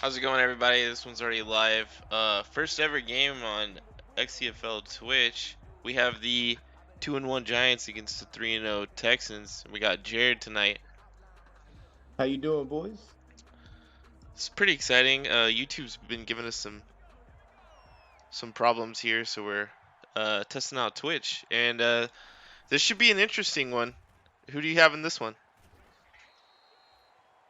How's it going, everybody? This one's already live. First ever game on XCFL Twitch. We have the 2-1 Giants against the 3-0 Texans. We got Jared tonight. How you doing, boys? It's pretty exciting. YouTube's been giving us some problems here, so we're testing out Twitch, and this should be an interesting one. Who do you have in this one?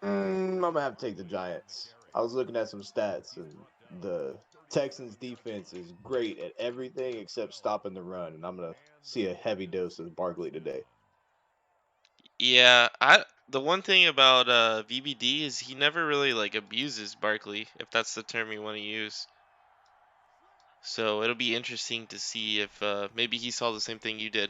I'm gonna have to take the Giants. I was looking at some stats, and the Texans' defense is great at everything except stopping the run, and I'm gonna see a heavy dose of Barkley today. Yeah, the one thing about VBD is he never really like abuses Barkley, if that's the term you want to use. So it'll be interesting to see if maybe he saw the same thing you did.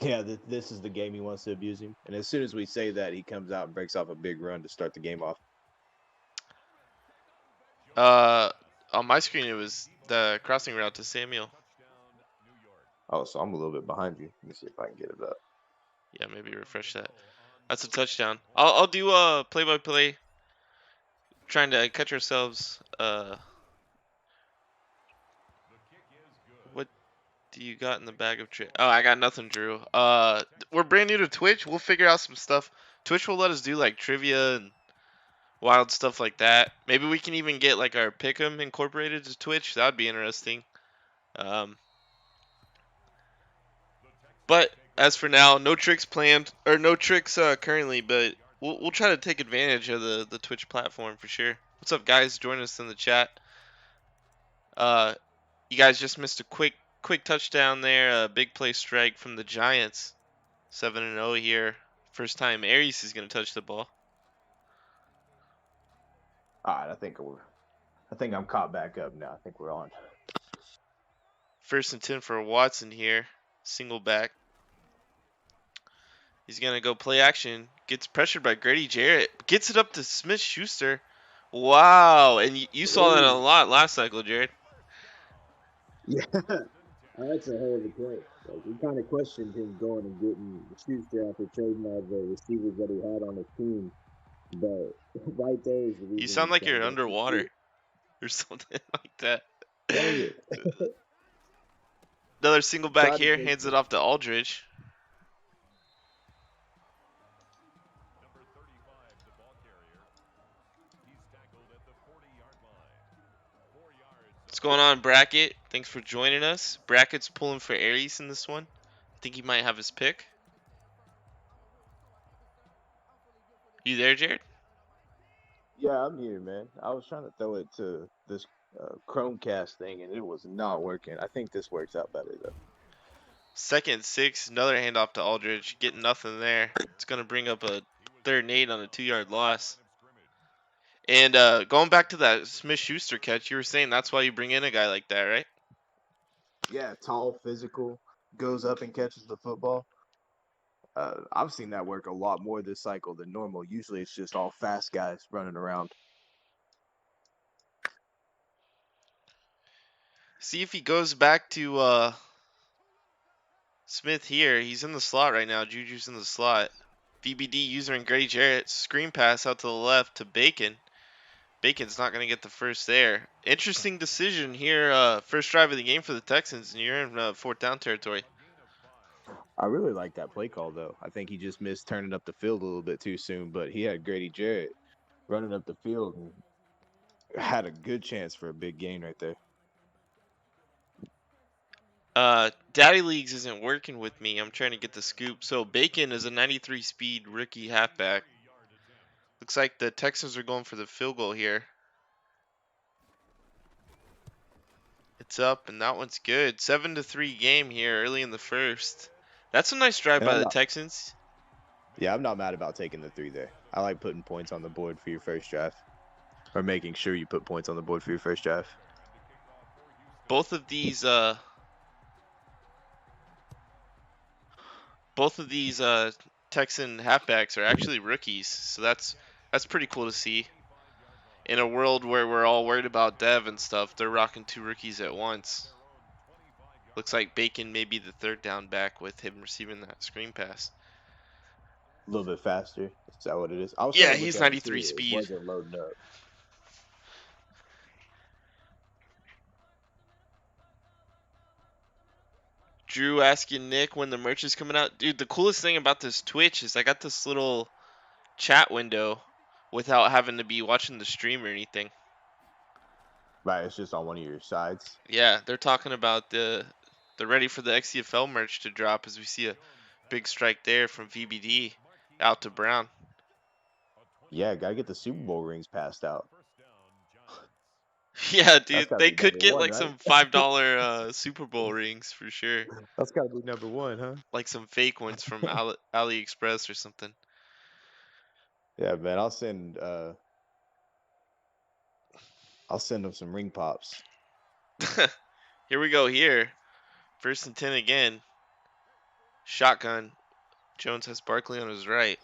Yeah, this is the game he wants to abuse him, and as soon as we say that, he comes out and breaks off a big run to start the game off. Uh, on my screen it was the crossing route to Samuel. Oh, so I'm a little bit behind you. Let me see if I can get it up. Yeah, maybe refresh that. That's a touchdown. I'll do a play-by-play, trying to catch ourselves. What do you got in the bag of tricks? Oh, I got nothing, Drew. We're brand new to Twitch. We'll figure out some stuff. Twitch will let us do like trivia and wild stuff like that. Maybe we can even get like our pick'em incorporated to Twitch. That'd be interesting. Um, but as for now, no tricks planned or no tricks currently. But we'll try to take advantage of the Twitch platform for sure. What's up, guys? Join us in the chat. Uh, you guys just missed a quick touchdown there. A big play strike from the Giants. 7-0 here. First time Aries is gonna touch the ball. All right, I think I'm caught back up now. I think we're on. First and 10 for Watson here. Single back. He's going to go play action. Gets pressured by Grady Jarrett. Gets it up to Smith Schuster. Wow. And you saw that a Oh, lot last cycle, Jared. yeah, that's a hell of a play. Like we kind of questioned him going and getting Schuster after trading all the receivers that he had on his team, but right there is the You reason sound we like tried you're to underwater execute. or something like that. Dang it! Another single back Tried to here. fix Hands it it. off to Aldridge. What's going on, Bracket? Thanks for joining us. Bracket's pulling for Aries in this one. I think he might have his pick. You there, Jared? Yeah, I'm here, man. I was trying to throw it to this Chromecast thing, and it was not working. I think this works out better though. Second 6, another handoff to Aldridge. Getting nothing there. It's going to bring up a 3rd and 8 on a 2-yard loss. And going back to that Smith Schuster catch, you were saying that's why you bring in a guy like that, right? Yeah, tall, physical, goes up and catches the football. I've seen that work a lot more this cycle than normal. Usually it's just all fast guys running around. See if he goes back to Smith here. He's in the slot right now. Juju's in the slot. VBD user and Grady Jarrett. Screen pass out to the left to Bacon. Bacon's not going to get the first there. Interesting decision here. First drive of the game for the Texans, and you're in 4th down territory. I really like that play call though. I think he just missed turning up the field a little bit too soon, but he had Grady Jarrett running up the field and had a good chance for a big gain right there. Daddy Leagues isn't working with me. I'm trying to get the scoop. So Bacon is a 93 speed rookie halfback. Looks like the Texans are going for the field goal here. It's up, and that one's good. 7-3 game here early in the first. That's a nice drive And by I'm the not Texans. Yeah, I'm not mad about taking the 3 there. I like putting points on the board for your first drive. Or making sure you put points on the board for your first drive. Both of these Texan halfbacks are actually rookies, so that's pretty cool to see. In a world where we're all worried about dev and stuff, they're rocking 2 rookies at once. Looks like Bacon may be the 3rd down back with him receiving that screen pass. A little bit faster. Is that what it is? I was trying Yeah, to look he's at it 93 too. It speed. wasn't loading up. Drew asking Nick when the merch is coming out. Dude, the coolest thing about this Twitch is I got this little chat window without having to be watching the stream or anything. Right, it's just on one of your sides. Yeah, they're talking about they're ready for the XCFL merch to drop as we see a big strike there from VBD out to Brown. Yeah, gotta get the Super Bowl rings passed out. Yeah, That's dude, gotta they be could number get one, like right? some $5 Super Bowl rings for sure. That's gotta be number one, huh? Like some fake ones from AliExpress or something. Yeah, man. I'll send them some ring pops. Here we go here. 1st and 10 again. Shotgun. Jones has Barkley on his right.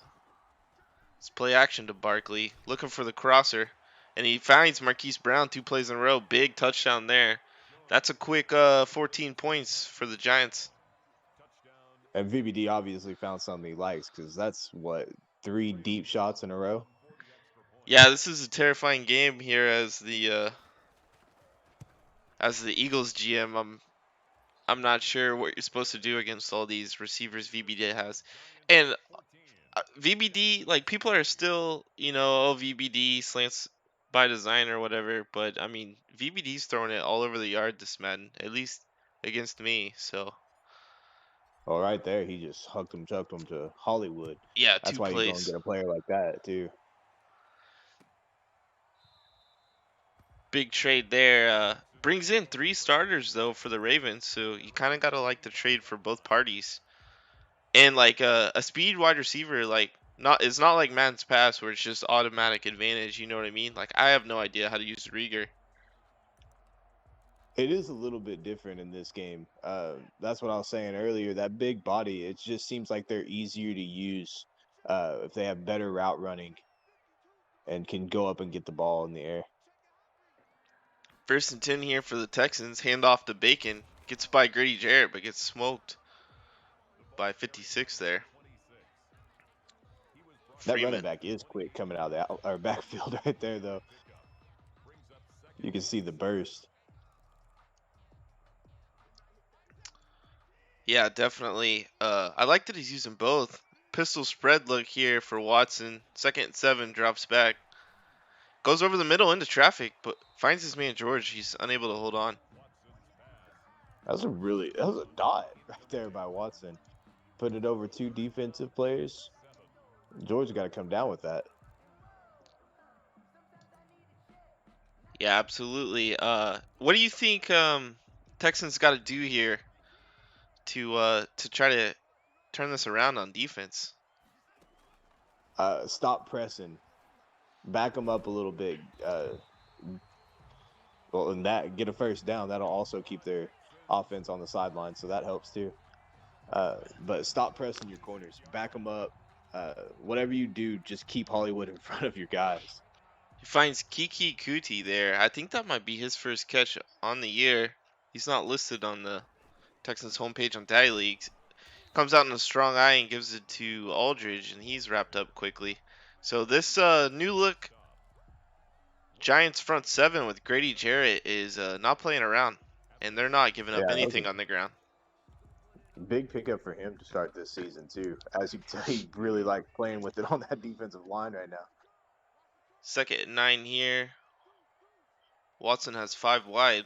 Let's play action to Barkley. Looking for the crosser. And he finds Marquise Brown 2 plays in a row. Big touchdown there. That's a quick 14 points for the Giants. And VBD obviously found something he likes because that's what 3 deep shots in a row. Yeah, this is a terrifying game here as the Eagles GM. I'm not sure what you're supposed to do against all these receivers VBD has. And VBD, like, people are still, oh, VBD slants by design or whatever, but I mean, VBD's throwing it all over the yard this Madden, at least against me. So Well, right there, he just chucked him to Hollywood. yeah, That's 2 why you go and plays. get a player like that too. Big trade there. Brings in 3 starters though for the Ravens, so you kind of gotta like the trade for both parties. And like a speed wide receiver, like it's not like Madden's pass where it's just automatic advantage. You know what I mean? Like I have no idea how to use Rieger. It is a little bit different in this game. That's what I was saying earlier. That big body, it just seems like they're easier to use if they have better route running and can go up and get the ball in the air. 1st and 10 here for the Texans. Hand off to Bacon. Gets by Grady Jarrett, but gets smoked by 56 there. That running Freeman. back is quick coming out of the backfield right there, though. You can see the burst. Yeah, definitely. I like that he's using both. Pistol spread look here for Watson. 2nd and 7, drops back. Goes over the middle into traffic, but finds his man George. He's unable to hold on. That was a dot right there by Watson. Put it over 2 defensive players. George got to come down with that. Yeah, absolutely. What do you think Texans got to do here to try to turn this around on defense? Stop pressing. Back them up a little bit. Well, and that get a first down. That'll also keep their offense on the sideline, so that helps too. But stop pressing your corners. Back them up. Whatever you do, just keep Hollywood in front of your guys. He finds Kiki Kuti there. I think that might be his first catch on the year. He's not listed on the Texans homepage on Daddy Leagues. Comes out in a strong eye and gives it to Aldridge, and he's wrapped up quickly. So this new look Giants front 7 with Grady Jarrett is not playing around, and they're not giving up Yeah, that was anything on the ground. a big pickup for him to start this season too. As you can tell, he really likes playing with it on that defensive line right now. 2nd and 9 here. Watson has 5 wide.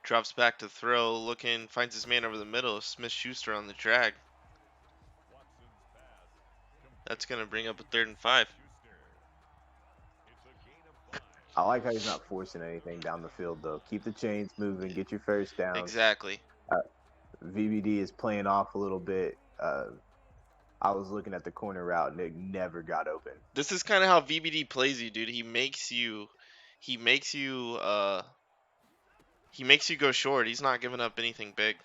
Drops back to throw, looking, finds his man over the middle. Smith-Schuster on the drag. That's going to bring up a 3rd and 5. I like how he's not forcing anything down the field though. Keep the chains moving, get your first downs. Exactly. VBD is playing off a little bit. I was looking at the corner route and it never got open. This is kind of how VBD plays you, dude. He makes you go short. He's not giving up anything big.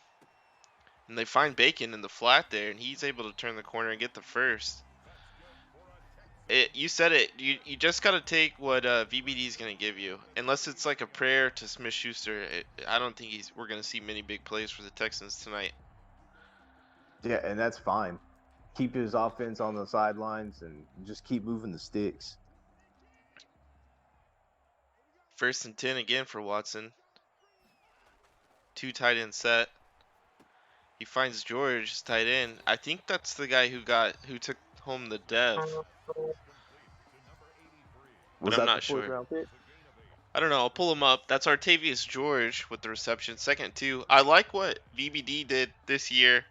And they find Bacon in the flat there, and he's able to turn the corner and get the first. You said it. You just got to take what VBD is going to give you. Unless it's like a prayer to Smith-Schuster, I don't think we're going to see many big plays for the Texans tonight. Yeah, and that's fine. keep his offense on the sidelines and just keep moving the sticks. 1st and 10 again for Watson. 2 tight end set. He finds George, his tight end. I think that's the guy who took home the dev, but Was I'm that the not fourth sure. round pick? I don't know. I'll pull him up. That's Artavius George with the reception. 2nd 2. I like what VBD did this year.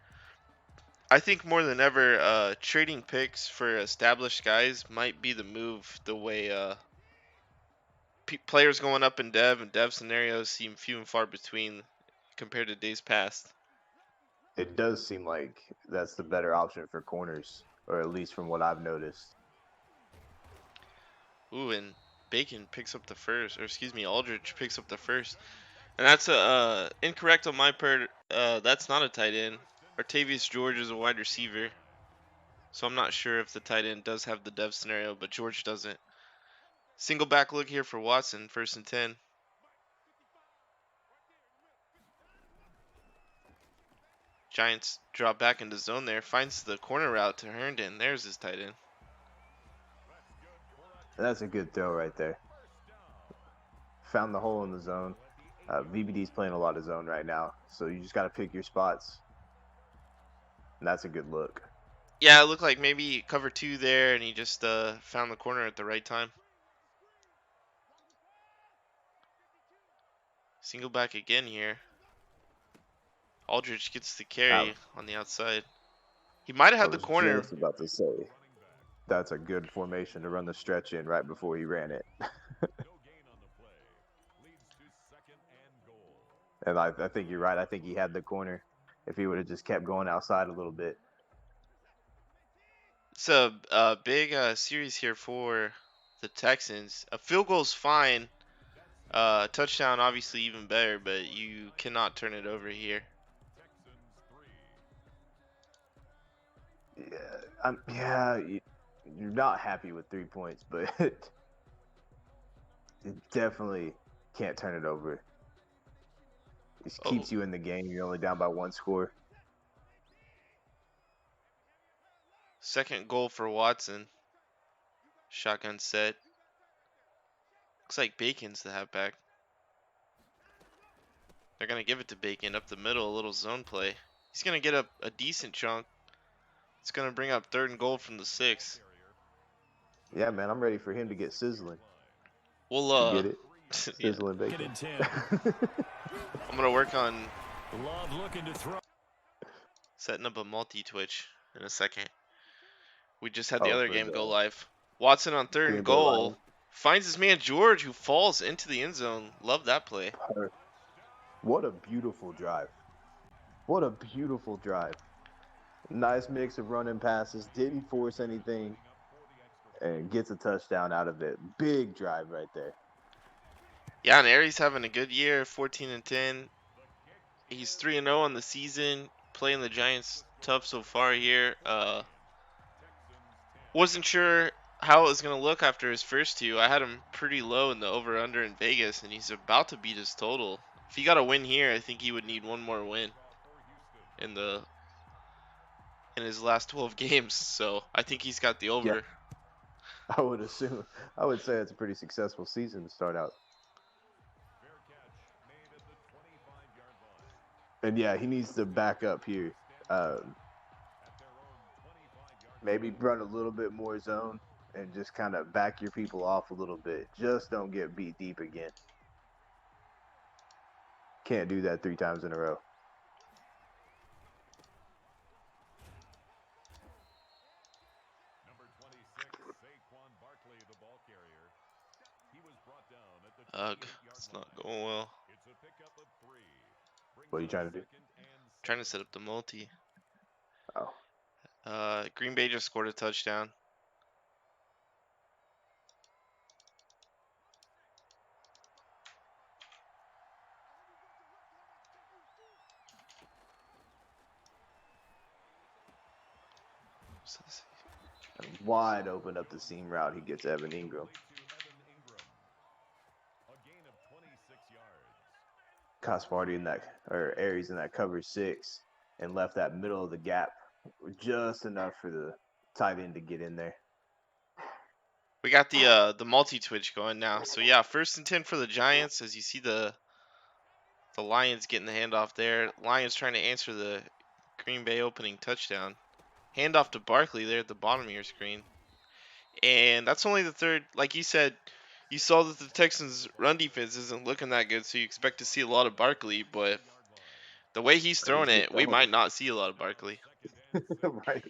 I think more than ever, trading picks for established guys might be the move. The way players going up in dev and dev scenarios seem few and far between compared to days past. It does seem like that's the better option for corners, or at least from what I've noticed. Ooh, and Bacon picks up the first, or excuse me, Aldridge picks up the first. And that's incorrect on my part. That's not a tight end. Artavius George is a wide receiver. So I'm not sure if the tight end does have the dev scenario, but George doesn't. Single back look here for Watson, 1st and 10. Giants drop back into zone there. Finds the corner route to Herndon. There's his tight end. That's a good throw right there. Found the hole in the zone. VBD's playing a lot of zone right now, so you just got to pick your spots. And that's a good look. Yeah, it looked like maybe cover 2 there, and he just found the corner at the right time. Single back again here. Aldridge gets the carry on the outside. He might have I had the was corner. just about to say that's a good formation to run the stretch in right before he ran it. And I think you're right. I think he had the corner if he would have just kept going outside a little bit. It's a big series here for the Texans. A field goal's fine. Touchdown obviously even better, but you cannot turn it over here. Yeah, you're not happy with 3 points, but it definitely can't turn it over. It keeps you in the game. You're only down by 1 score. 2nd goal for Watson. Shotgun set. Looks like Bacon's the halfback. They're going to give it to Bacon up the middle, a little zone play. He's going to get up a decent chunk. It's going to bring up 3rd and goal from the 6. Yeah, man, I'm ready for him to get sizzling. We'll You get it? yeah. Sizzling bacon. I'm going to work on setting up a multi-twitch in a second. We just had the other game go live. Watson on 3rd and goal. Finds his man George, who falls into the end zone. Love that play. What a beautiful drive. What a beautiful drive. Nice mix of running passes. Didn't force anything. And gets a touchdown out of it. Big drive right there. Yeah, and Aries having a good year, 14 and 10. He's 3 and 0 on the season. Playing the Giants tough so far here. Wasn't sure how it was going to look after his first 2. I had him pretty low in the over-under in Vegas, and he's about to beat his total. If he got a win here, I think he would need one more win in his last 12 games. So I think he's got the over. Yeah. I would say it's a pretty successful season to start out. And yeah, he needs to back up here. Maybe run a little bit more zone and just kind of back your people off a little bit. Just don't get beat deep again. Can't do that 3 times in a row. Ugh, it's not going well. What are you trying to do? Trying to set up the multi. Oh. Green Bay just scored a touchdown. Wide open up the seam route. He gets Evan Ingram. Cosparty Aries in that cover 6 and left that middle of the gap just enough for the tight end to get in there. We got the multi-twitch going now. So yeah, 1st and 10 for the Giants as you see the Lions getting the handoff there. Lions trying to answer the Green Bay opening touchdown. Handoff to Barkley there at the bottom of your screen. And that's only the third. Like you said, you saw that the Texans' run defense isn't looking that good, so you expect to see a lot of Barkley. But the way he's throwing He's just it, we throwing might not see a lot of Barkley. it. Right.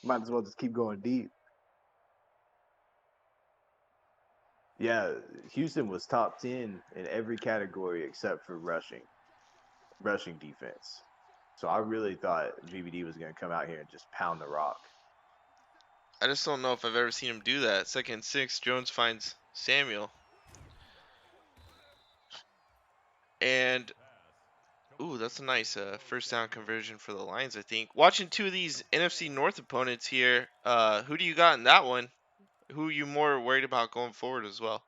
Might as well just keep going deep. Yeah, Houston was top 10 in every category except for rushing defense. So I really thought VBD was going to come out here and just pound the rock. I just don't know if I've ever seen him do that. 2nd and 6, Jones finds Samuel. And, ooh, that's a nice 1st down conversion for the Lions, I think. Watching 2 of these NFC North opponents here, who do you got in that one? Who are you more worried about going forward as well?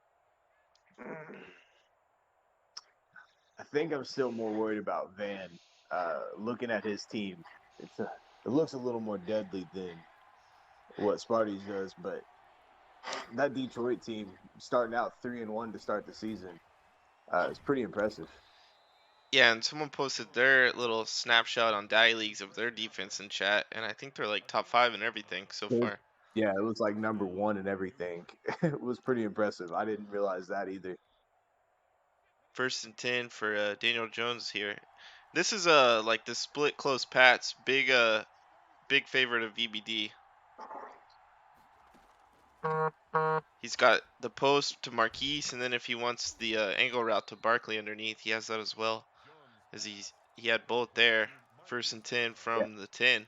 I think I'm still more worried about Van. Looking at his team, it looks a little more deadly than what Sparty's does, but that Detroit team starting out 3-1 to start the season is pretty impressive. Yeah, and someone posted their little snapshot on Daddy Leagues of their defense in chat, and I think they're like top 5 in everything so far. Yeah, it was like number 1 in everything. It was pretty impressive. I didn't realize that either. 1st and 10 for Daniel Jones here. This is like the split close Pats, big favorite of VBD. He's got the post to Marquise, and then if he wants the angle route to Barkley underneath, he has that as well. As he had both there. 1st and 10 Yeah. from the 10.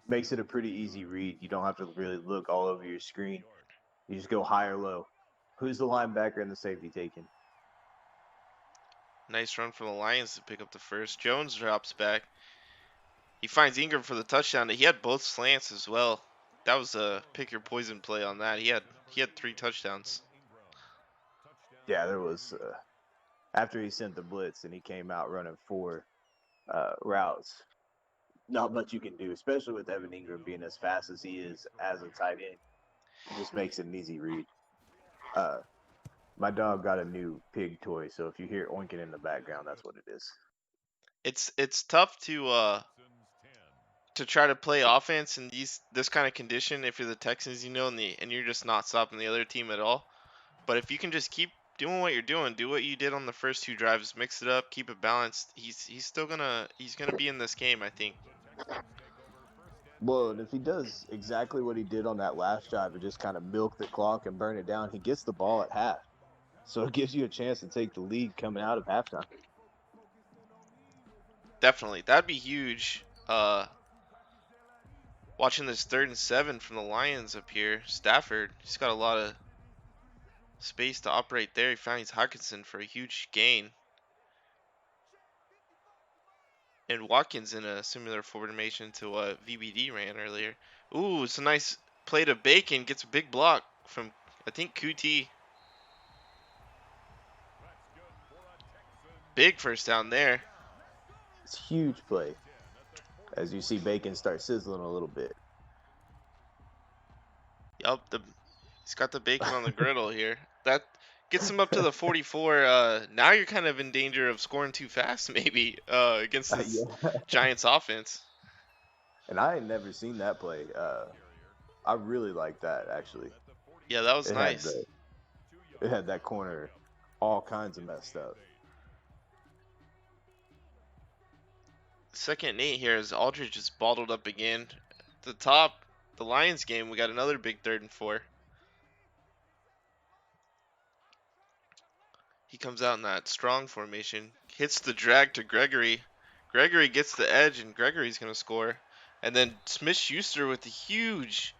Makes it a pretty easy read. You don't have to really look all over your screen. You just go high or low. Who's the linebacker and the safety taking? Nice run from the Lions to pick up the first. Jones drops back. He finds Ingram for the touchdown. He had both slants as well. That was a pick your poison play on that. He had 3 touchdowns. Yeah, there was after he sent the blitz and he came out running 4 routes. Not much you can do, especially with Evan Ingram being as fast as he is as a tight end. It just makes it an easy read. My dog got a new pig toy, so if you hear oinking in the background, that's what it is. It's tough to try to play offense in this kind of condition if you're the Texans, and you're just not stopping the other team at all. But if you can just keep doing what you're doing, do what you did on the first 2 drives, mix it up, keep it balanced. He's still gonna be in this game, I think. Well, and if he does exactly what he did on that last drive and just kind of milk the clock and burn it down, he gets the ball at half. So it gives you a chance to take the lead coming out of halftime. Definitely, that'd be huge. Watching this 3rd and 7 from the Lions up here, Stafford, he's got a lot of space to operate there. He finds Hawkinson for a huge gain. And Watkins in a similar formation to what VBD ran earlier. Ooh, it's a nice play to Bacon. Gets a big block from, I think, QT. Big 1st down there. It's a huge play. As you see Bacon start sizzling a little bit. Yup, he's got the bacon on the griddle here. That gets him up to the 44. Now you're kind of in danger of scoring too fast, maybe, against this Yeah. Giants offense. And I ain't never seen that play. I really like that, actually. Yeah, that was It nice. had that corner all kinds of messed up. 2nd and 8 here as Aldridge is bottled up again. At the top, the Lions game, we got another big 3rd and 4. He comes out in that strong formation, hits the drag to Gregory. Gregory gets the edge, and Gregory's going to score. And then Smith-Schuster with a huge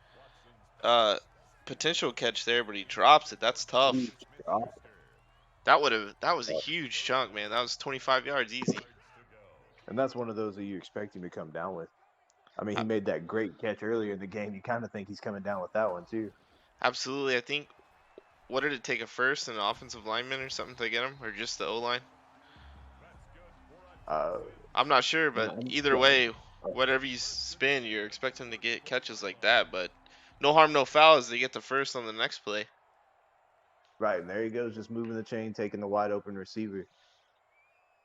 potential catch there, but he drops it. That's tough. That was a huge chunk, man. That was 25 yards easy. And that's one of those that you expect him to come down with. I mean, he made that great catch earlier in the game. You kind of think he's coming down with that one, too. Absolutely. I think, what did it take, a first and an offensive lineman or something to get him? Or just the O-line? I'm not sure, but either way, whatever you spin, you're expecting to get catches like that. But no harm, no foul as they get the first on the next play. Right, and there he goes, just moving the chain, taking the wide open receiver.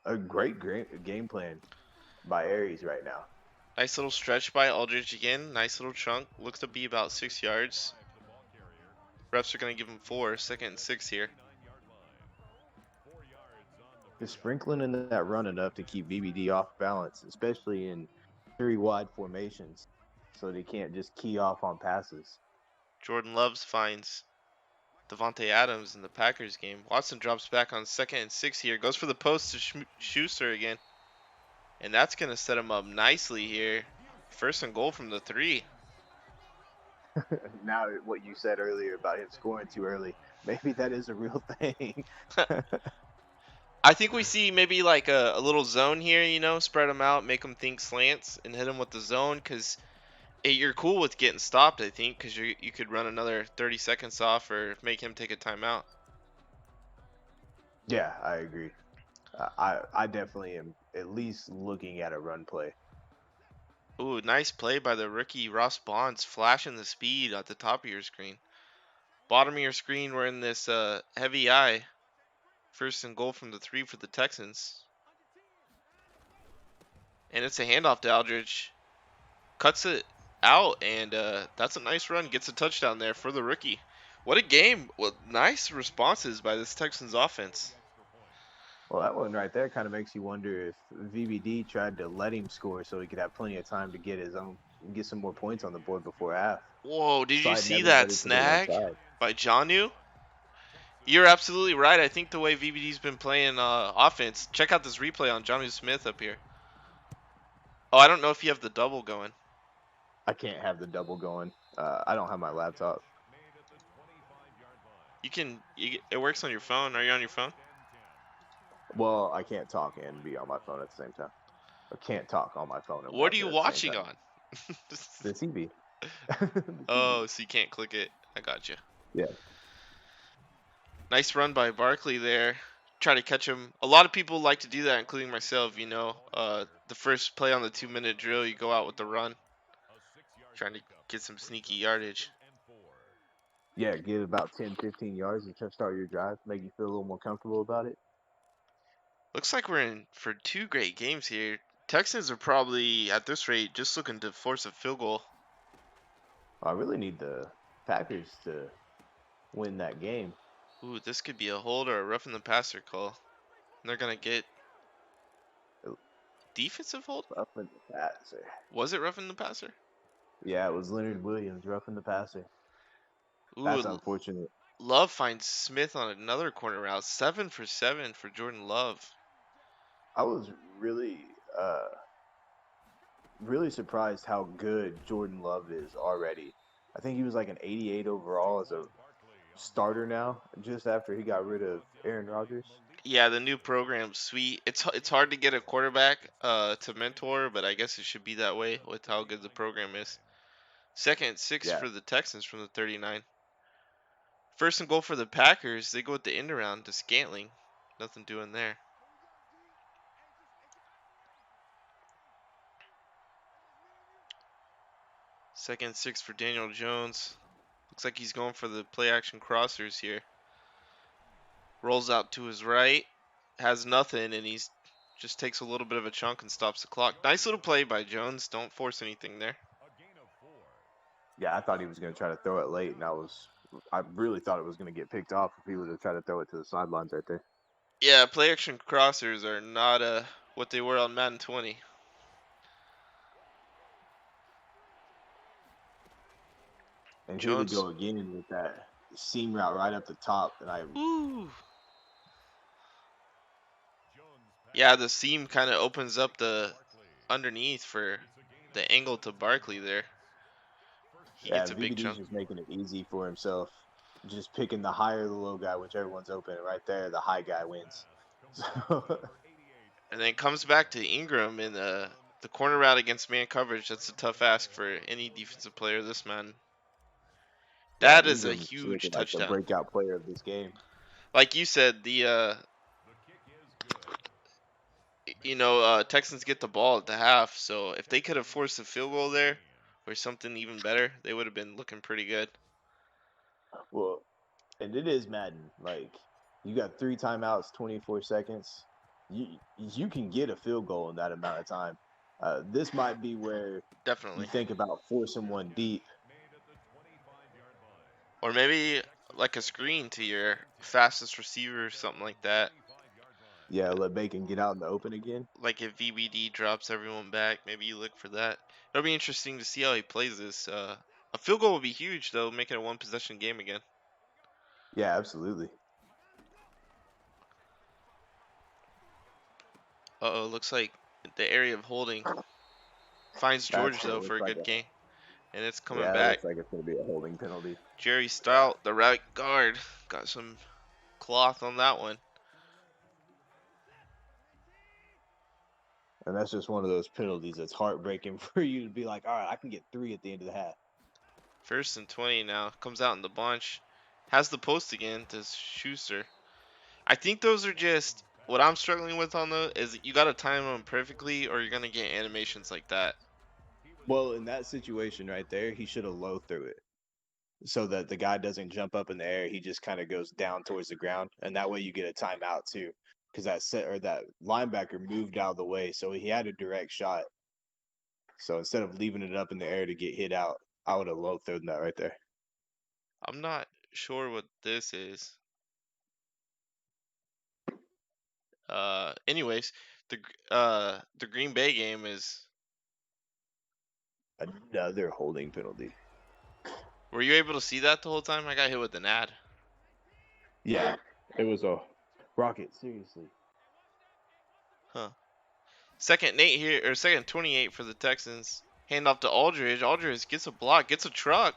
A great game plan by Aries right now. Nice little stretch by Aldridge again. Nice little chunk. Looks to be about 6 yards. Refs are going to give him 4. 2nd and 6 here. Just sprinkling in that run enough to keep VBD off balance, especially in 3 wide formations, so they can't just key off on passes. Jordan Loves finds Devontae Adams in the Packers game. Watson drops back on 2nd and 6 here. Goes for the post to Schuster again. And that's going to set him up nicely here. 1st and goal from the 3. Now, what you said earlier about him scoring too early, maybe that is a real thing. I think we see maybe like a little zone here, spread them out, make them think slants, and hit them with the zone because you're cool with getting stopped, I think, because you could run another 30 seconds off or make him take a timeout. Yeah, I agree. I definitely am at least looking at a run play. Ooh, nice play by the rookie Ross Bonds, flashing the speed at the top of your screen. Bottom of your screen, we're in this heavy eye. 1st and goal from the 3 for the Texans. And it's a handoff to Aldridge. Cuts it out, and that's a nice run. Gets a touchdown there for the rookie. What a game. Well, nice responses by this Texans offense. Well, that one right there kind of makes you wonder if VBD tried to let him score so he could have plenty of time to get some more points on the board before half. Whoa, did you Sliding see that everybody to the one snag side. by Jonnu? You're absolutely right. I think the way VBD's been playing offense, check out this replay on Jonnu Smith up here. Oh, I don't know if you have the double going. I can't have the double going. I don't have my laptop. It works on your phone. Are you on your phone? Well, I can't talk and be on my phone at the same time. I can't talk on my phone and What are watch you it at the same watching time. on? The TV. Oh, so you can't click it. I got you. Yeah. Nice run by Barkley there. Try to catch him. A lot of people like to do that, including myself. The first play on the 2-minute drill, you go out with the run, trying to get some sneaky yardage. Yeah, get about 10, 15 yards to start your drive, make you feel a little more comfortable about it. Looks like we're in for 2 great games here. Texans are probably, at this rate, just looking to force a field goal. I really need the Packers to win that game. Ooh, this could be a hold or a roughing the passer call. And they're going to get defensive hold? Roughing the passer. Was it roughing the passer? Yeah, it was Leonard Williams roughing the passer. That's Ooh, unfortunate. Love finds Smith on another corner route. 7 for 7 for Jordan Love. I was really surprised how good Jordan Love is already. I think he was like an 88 overall as a starter now, just after he got rid of Aaron Rodgers. Yeah, the new program's sweet. It's hard to get a quarterback to mentor, but I guess it should be that way with how good the program is. 2nd and 6 Yeah. for the Texans from the 39. 1st and goal for the Packers. They go with the end around to Scantling. Nothing doing there. Second and 6 for Daniel Jones. Looks like he's going for the play action crossers here. Rolls out to his right. Has nothing, and he's just takes a little bit of a chunk and stops the clock. Nice little play by Jones. Don't force anything there. Yeah, I thought he was going to try to throw it late, and I really thought it was going to get picked off if he would have tried to throw it to the sidelines right there. Yeah, play action crossers are not what they were on Madden 20. And here we Jones. go again with that seam route right up the top, and Ooh. Yeah, the seam kind of opens up the underneath for the angle to Barkley there. He yeah, gets a big VBD's chunk. just making it easy for himself, just picking the higher the low guy, whichever one's open. Right there, the high guy wins. So, And then comes back to Ingram in the corner route against man coverage. That's a tough ask for any defensive player this man. yeah, That is a Ingram's huge looking like the touchdown. breakout player of this game. Like you said, Texans get the ball at the half, so if they could have forced a field goal there or something even better, they would have been looking pretty good. Well, and it is Madden. Like you got 3 timeouts, 24 seconds. You can get a field goal in that amount of time. This might be where you Definitely. think about forcing one deep. Or maybe like a screen to your fastest receiver or something like that. Yeah, let Bacon get out in the open again. Like if VBD drops everyone back, maybe you look for that. It'll be interesting to see how he plays this. A field goal would be huge though, make it a one possession game again. Yeah, absolutely. Uh-oh, looks like the area of holding finds That's George what it though for looks a like. good gain. And it's coming Yeah, it back. looks like it's going to be a holding penalty. Jerry Stout, the right guard, got some cloth on that one. And that's just one of those penalties that's heartbreaking for you to be like, all right, I can get 3 at the end of the half. 1st and 20 now. Comes out in the bunch. Has the post again to Schuster. I think those are just what I'm struggling with on those is you got to time them perfectly or you're going to get animations like that. Well, in that situation right there, he should have low threw it so that the guy doesn't jump up in the air. He just kind of goes down towards the ground, and that way you get a timeout too, because that linebacker moved out of the way, so he had a direct shot. So instead of leaving it up in the air to get hit out, I would have low thrown that right there. I'm not sure what this is. Anyways, the Green Bay game is. Another holding penalty. Were you able to see that the whole time? I got hit with an ad. Yeah, it was a rocket. Seriously. Huh. Second 8 here, or second 28 for the Texans. Hand off to Aldridge. Aldridge gets a block, gets a truck.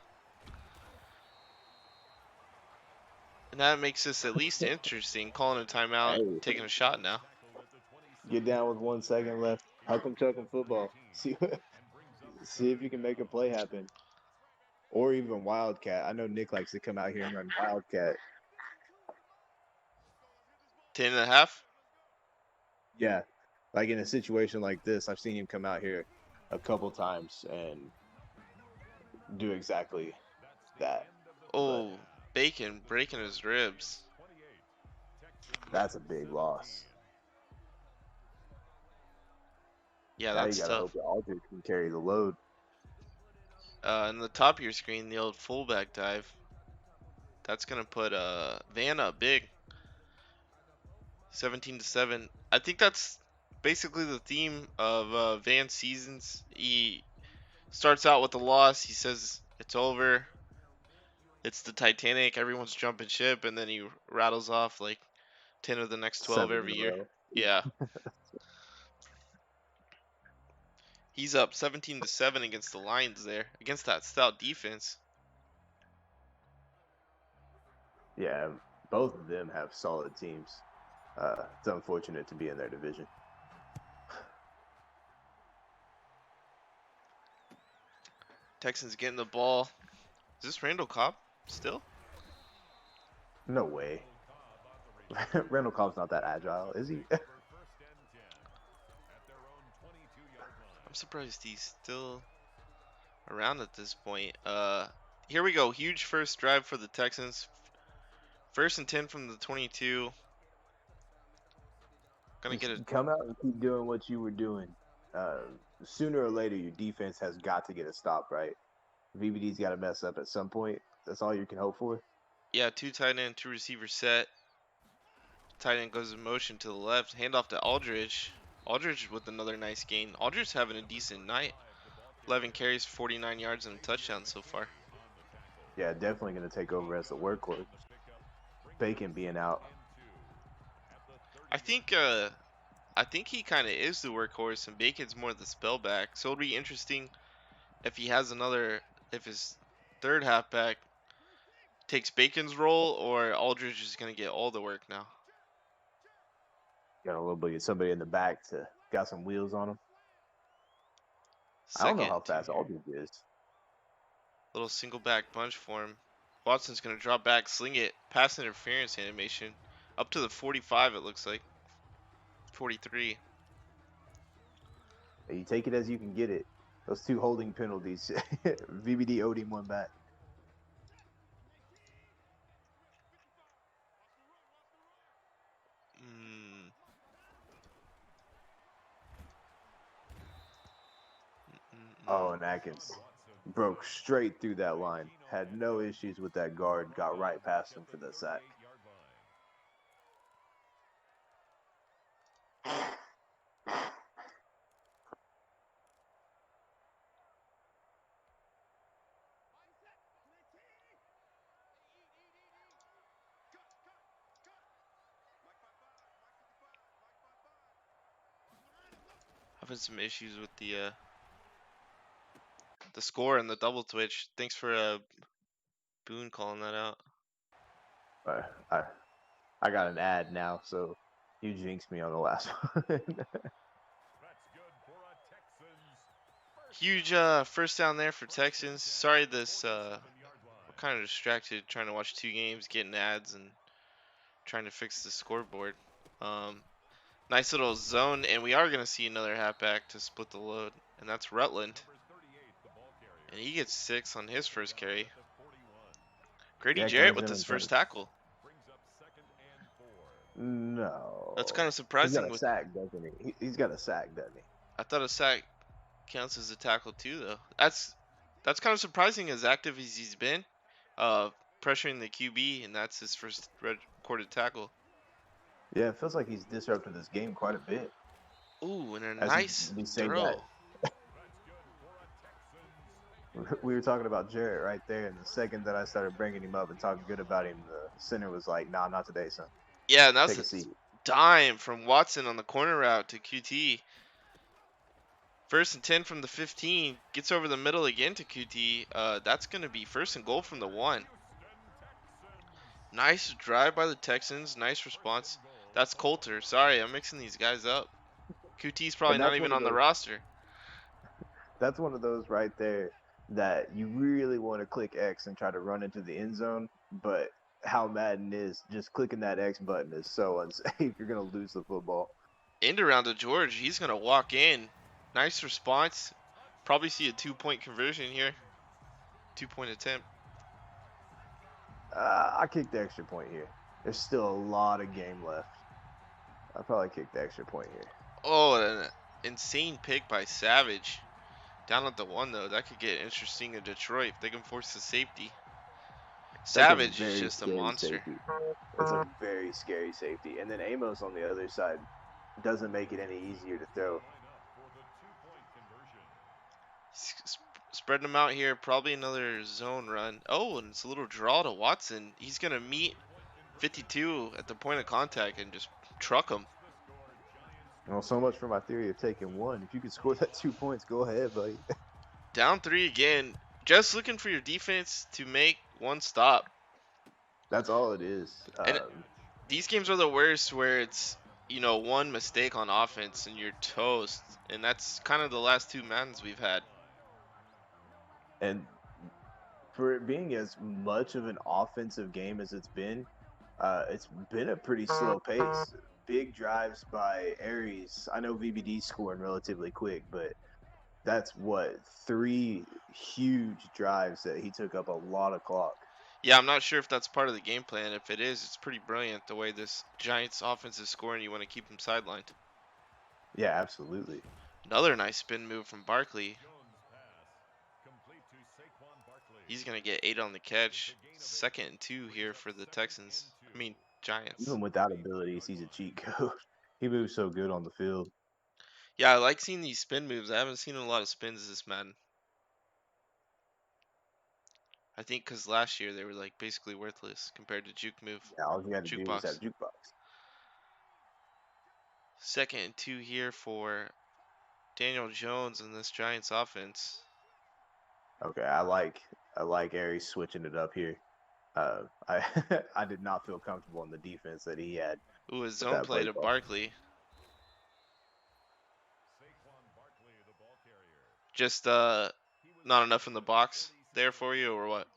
And that makes this at least interesting. Calling a timeout, Hey, taking a shot now. get down with 1 second left. Huck 'em chucking football. See if you can make a play happen. Or even Wildcat. I know Nick likes to come out here and run Wildcat. 10 and a half. Yeah. Like in a situation like this, I've seen him come out here a couple times and do exactly that. But Oh, Bacon breaking his ribs. that's a big loss. Yeah, Now you that's got to tough. hope that Aldridge can carry the load. In the top of your screen, the old fullback dive. That's gonna put Van up big. 17-7. I think that's basically the theme of Van's seasons. He starts out with a loss. He says it's over. It's the Titanic. Everyone's jumping ship, and then he rattles off like 10 of the next 12 7 in every a year. row. Yeah, he's up 17-7 against the Lions there, against that stout defense. Yeah, both of them have solid teams. It's unfortunate to be in their division. Texans getting the ball. Is this Randall Cobb still? No way. Randall Cobb's not that agile, is he? I'm surprised he's still around at this point. Here we go. Huge first drive for the Texans. 1st and 10 from the 22. Gonna Just get it. come out and keep doing what you were doing. Sooner or later, your defense has got to get a stop, right? VBD's got to mess up at some point. That's all you can hope for. Yeah, 2 tight end, 2 receiver set. Tight end goes in motion to the left. Handoff to Aldridge. Aldridge with another nice gain. Aldridge having a decent night. 11 carries, 49 yards, and a touchdown so far. Yeah, definitely going to take over as the workhorse. Bacon being out. I think he kind of is the workhorse, and Bacon's more the spellback. So it'll be interesting if he has another, if his third halfback takes Bacon's role, or Aldridge is gonna get all the work now. Got a little bit of somebody in the back to got some wheels on him. I don't know Second how and 2 fast here. Aldridge is. Little single back bunch for him. Watson's gonna drop back, sling it, pass interference animation, up to the 45. It looks like 43. You take it as you can get it. Those 2 holding penalties, VBD owed him one back. Mm. Oh, and Atkins broke straight through that line. Had no issues with that guard. Got right past him for the sack. Having some issues with the score and the double twitch. Thanks for Boone calling that out. I I got an ad now, so you jinxed me on the last one. Huge first down there for Texans. Sorry, this we're kind of distracted trying to watch 2 games, getting ads, and trying to fix the scoreboard. Nice little zone, and we are gonna see another halfback to split the load, and that's Rutland. And he gets 6 on his first carry. Grady Yeah, Jarrett comes with in his and tries. first tackle. That's No. kind of He's got surprising. a With sack, doesn't he? He's got a sack, doesn't he? I thought a sack counts as a tackle too, though. That's kind of surprising as active as he's been, uh, pressuring the QB, and that's his first recorded tackle. Yeah, it feels like he's disrupted this game quite a bit. Ooh, and a As nice we say that, throw. we were talking about Jarrett right there, and the second that I started bringing him up and talking good about him, the center was like, "Nah, not today, son. Yeah, and that's Take a a seat." dime from Watson on the corner route to QT. First and 10 from the 15. Gets over the middle again to QT. That's going to be first and goal from the 1. Nice drive by the Texans. Nice response. That's Coulter. Sorry, I'm mixing these guys up. QT's probably And not even on the roster. that's one of those right there that you really want to click X and try to run into the end zone, but how Madden is, just clicking that X button is so unsafe. You're gonna lose the football. End around to George. He's going to walk in. Nice response. Probably see a 2-point conversion here. 2-point attempt. I kicked the extra point here. There's still a lot of game left. I probably kicked the extra point here. Oh, an insane pick by Savage. Down at the 1, though. That could get interesting in Detroit if they can force the safety. That's a Savage is very just a scary monster. safety. It's a very scary safety. And then Amos on the other side doesn't make it any easier to throw. Spreading them out here. Probably another zone run. Oh, and it's a little draw to Watson. He's going to meet 52 at the point of contact and just truck him. Well, so much for my theory of taking 1. If you can score that 2 points, go ahead, buddy. Down 3 again. Just looking for your defense to make 1 stop. That's all it is. And these games are the worst where it's, 1 mistake on offense and you're toast. And that's kind of the last 2 Maddens we've had. And for it being as much of an offensive game as it's been a pretty slow pace. Big drives by Aries. I know VBD's scoring relatively quick, but that's 3 huge drives that he took up a lot of clock. Yeah, I'm not sure if that's part of the game plan. If it is, it's pretty brilliant the way this Giants offense is scoring. You want to keep them sidelined. Yeah, absolutely. Another nice spin move from Barkley. He's going to get 8 on the catch. 2nd and 2 here for the Texans. I mean, Giants. Even without abilities, he's a cheat code. He moves so good on the field. Yeah, I like seeing these spin moves. I haven't seen a lot of spins this Madden. I think because last year they were like basically worthless compared to juke move. Yeah, all you had to do was Jukebox. have jukebox. 2nd and 2 here for Daniel Jones in this Giants offense. Okay, I like Aries switching it up here. I I did not feel comfortable in the defense that he had. Ooh, a with zone that play play to call. Barkley. Just not enough in the box there for you, or what?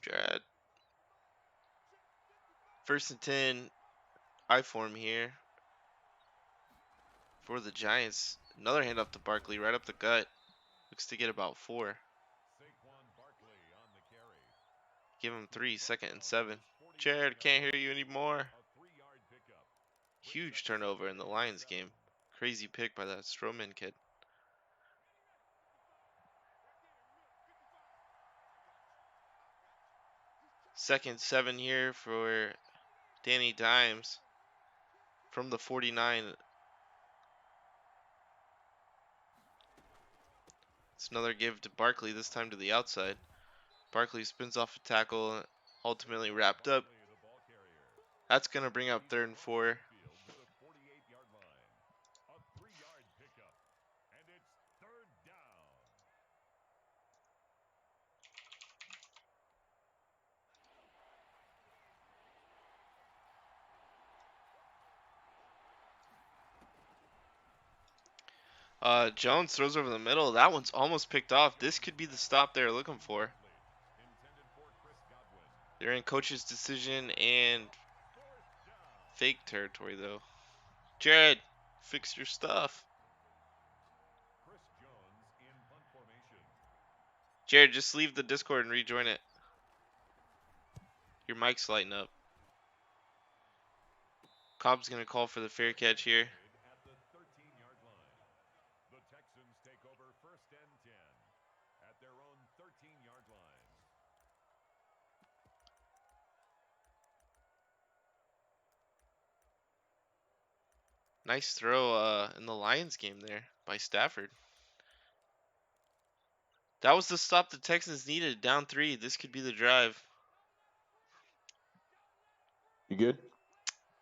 Jared. 1st and 10. I form here for the Giants. Another handoff to Barkley right up the gut. Looks to get about 4. Give him 3, 2nd and 7. Jared, can't hear you anymore. Huge turnover in the Lions game. Crazy pick by that Stroman kid. Second 7 here for Danny Dimes from the 49. It's another give to Barkley, this time to the outside. Barkley spins off a tackle, ultimately wrapped up. That's going to bring up 3rd and 4. Jones throws over the middle. That one's almost picked off. This could be the stop they're looking for. They're in coach's decision and fake territory, though. Jared, fix your stuff. Jared, just leave the Discord and rejoin it. Your mic's lighting up. Cobb's going to call for the fair catch here. The Texans take over 1st and 10 at their own 13-yard line. Nice throw in the Lions game there by Stafford. That was the stop the Texans needed. Down 3. This could be the drive. You good?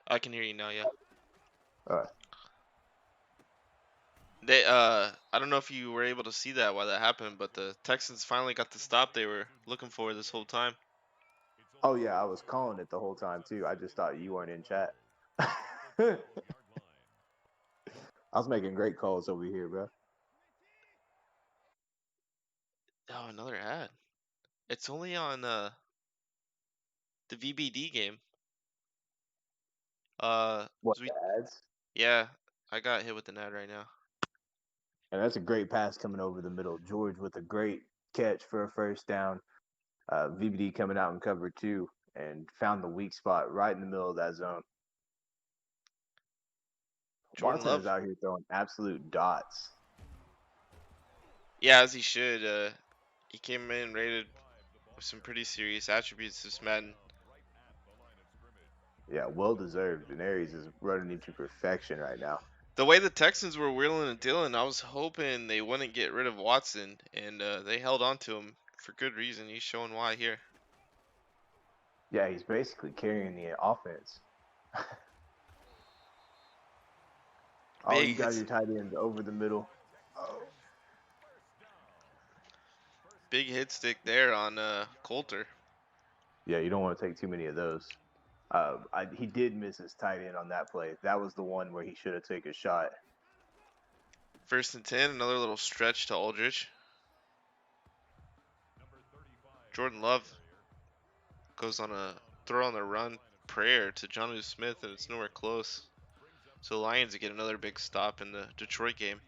I can hear you now, yeah. All right. They I don't know if you were able to see that while that happened, but the Texans finally got the stop they were looking for this whole time. Oh yeah, I was calling it the whole time too. I just thought you weren't in chat. I was making great calls over here, bro. Oh, another ad. It's only on the VBD game. What, the ads? Yeah, I got hit with an ad right now. And that's a great pass coming over the middle. George with a great catch for a first down. VBD coming out in cover 2 and found the weak spot right in the middle of that zone. Jordan Watson is Love. out here throwing absolute dots. Yeah, as he should. He came in rated with some pretty serious attributes this Madden. Yeah, well deserved. And Aries is running him to perfection right now. The way the Texans were wheeling and dealing, I was hoping they wouldn't get rid of Watson, and they held on to him for good reason. He's showing why here. Yeah, he's basically carrying the offense. Oh, you Big got hits. your tight ends over the middle. Big hit stick there on Coulter. Yeah, you don't want to take too many of those. He did miss his tight end on that play. That was the one where he should have taken a shot. 1st and 10, another little stretch to Aldridge. Jordan Love goes on a throw on the run prayer to Jonnu Smith, and it's nowhere close. So the Lions get another big stop in the Detroit game.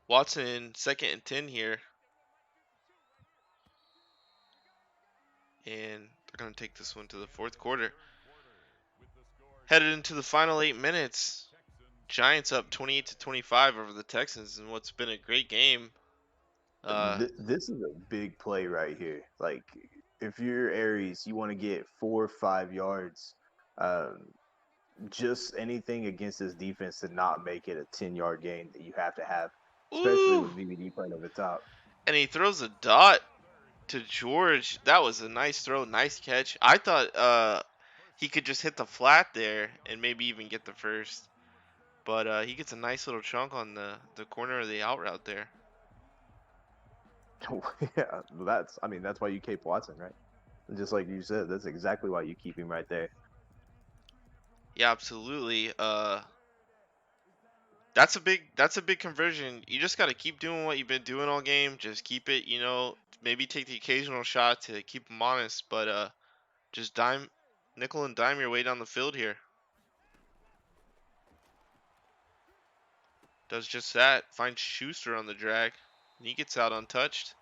Watson 2nd and 10 here. And they're going to take this one to the 4th quarter. Headed into the final 8 minutes. Giants up 28-25 over the Texans in what's been a great game. This is a big play right here. Like, if you're Aries, you want to get 4 or 5 yards. Just anything against this defense to not make it a 10-yard gain that you have to have, especially Ooh! with VBD playing over the top. And he throws a dot to George. That was a nice throw, nice catch. I thought he could just hit the flat there and maybe even get the first. But he gets a nice little chunk on the corner of the out route there. Yeah, that's why you keep Watson, right? Just like you said, that's exactly why you keep him right there. Yeah, absolutely. That's a big conversion. You just got to keep doing what you've been doing all game. Just keep it, maybe take the occasional shot to keep him honest, but just Nickel and dime your way down the field here. Does just that. Finds Schuster on the drag. And he gets out untouched.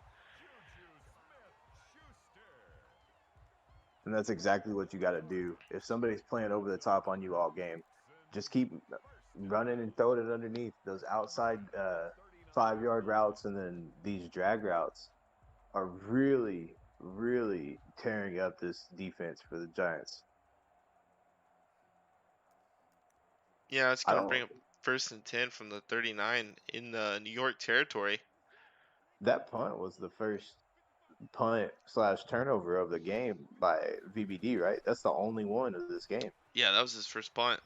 And that's exactly what you got to do. If somebody's playing over the top on you all game, just keep running and throwing it underneath those outside 5-yard routes, and then these drag routes are really, really tearing up this defense for the Giants. Yeah, it's I going to don't. bring up 1st and 10 from the 39 in the New York territory. That punt was the first punt/turnover of the game by VBD, right? That's the only one of this game. Yeah, that was his first punt.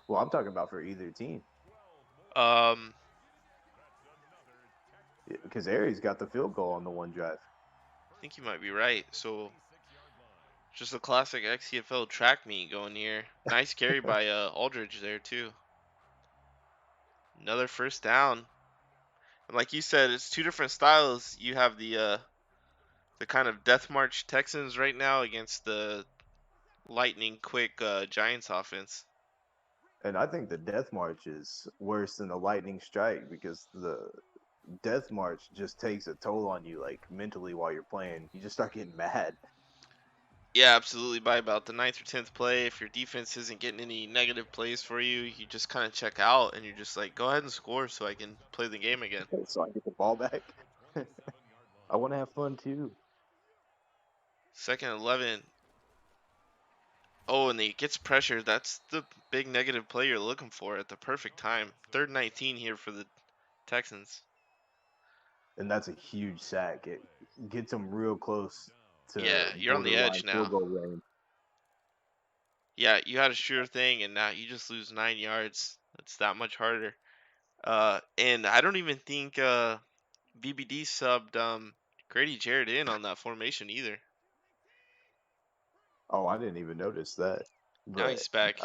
Well, I'm talking about for either team. Because Aries got the field goal on the one drive. I think you might be right. So, just a classic XCFL track meet going here. Nice carry by Aldridge there, too. Another first down. And like you said, it's two different styles. You have the kind of death march Texans right now against the lightning quick Giants offense. And I think the death march is worse than the lightning strike, because the death march just takes a toll on you, like mentally, while you're playing. You just start getting mad. Yeah, absolutely. By about the 9th or 10th play, if your defense isn't getting any negative plays for you, you just kind of check out and you're just like, go ahead and score so I can play the game again. So I get the ball back. I want to have fun too. 2nd and 11. Oh, and he gets pressure. That's the big negative play you're looking for at the perfect time. 3rd and 19 here for the Texans. And that's a huge sack. It gets them real close to Yeah, you're on the borderline edge now. field goal range. Yeah, you had a sure thing, and now you just lose 9 yards. That's that much harder. And I don't even think VBD subbed Grady Jarrett in on that formation either. Oh, I didn't even notice that. Now But he's back.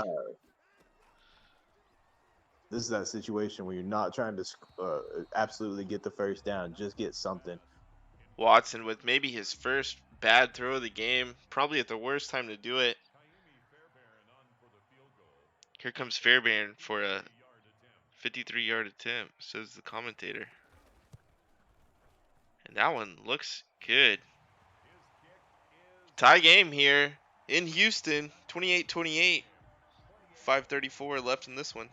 this is that situation where you're not trying to absolutely get the first down, just get something. Watson with maybe his first bad throw of the game, probably at the worst time to do it. Here comes Fairbairn for a 53-yard attempt, says the commentator. And that one looks good. Tie game here in Houston, 28-28. 5:34 left in this one.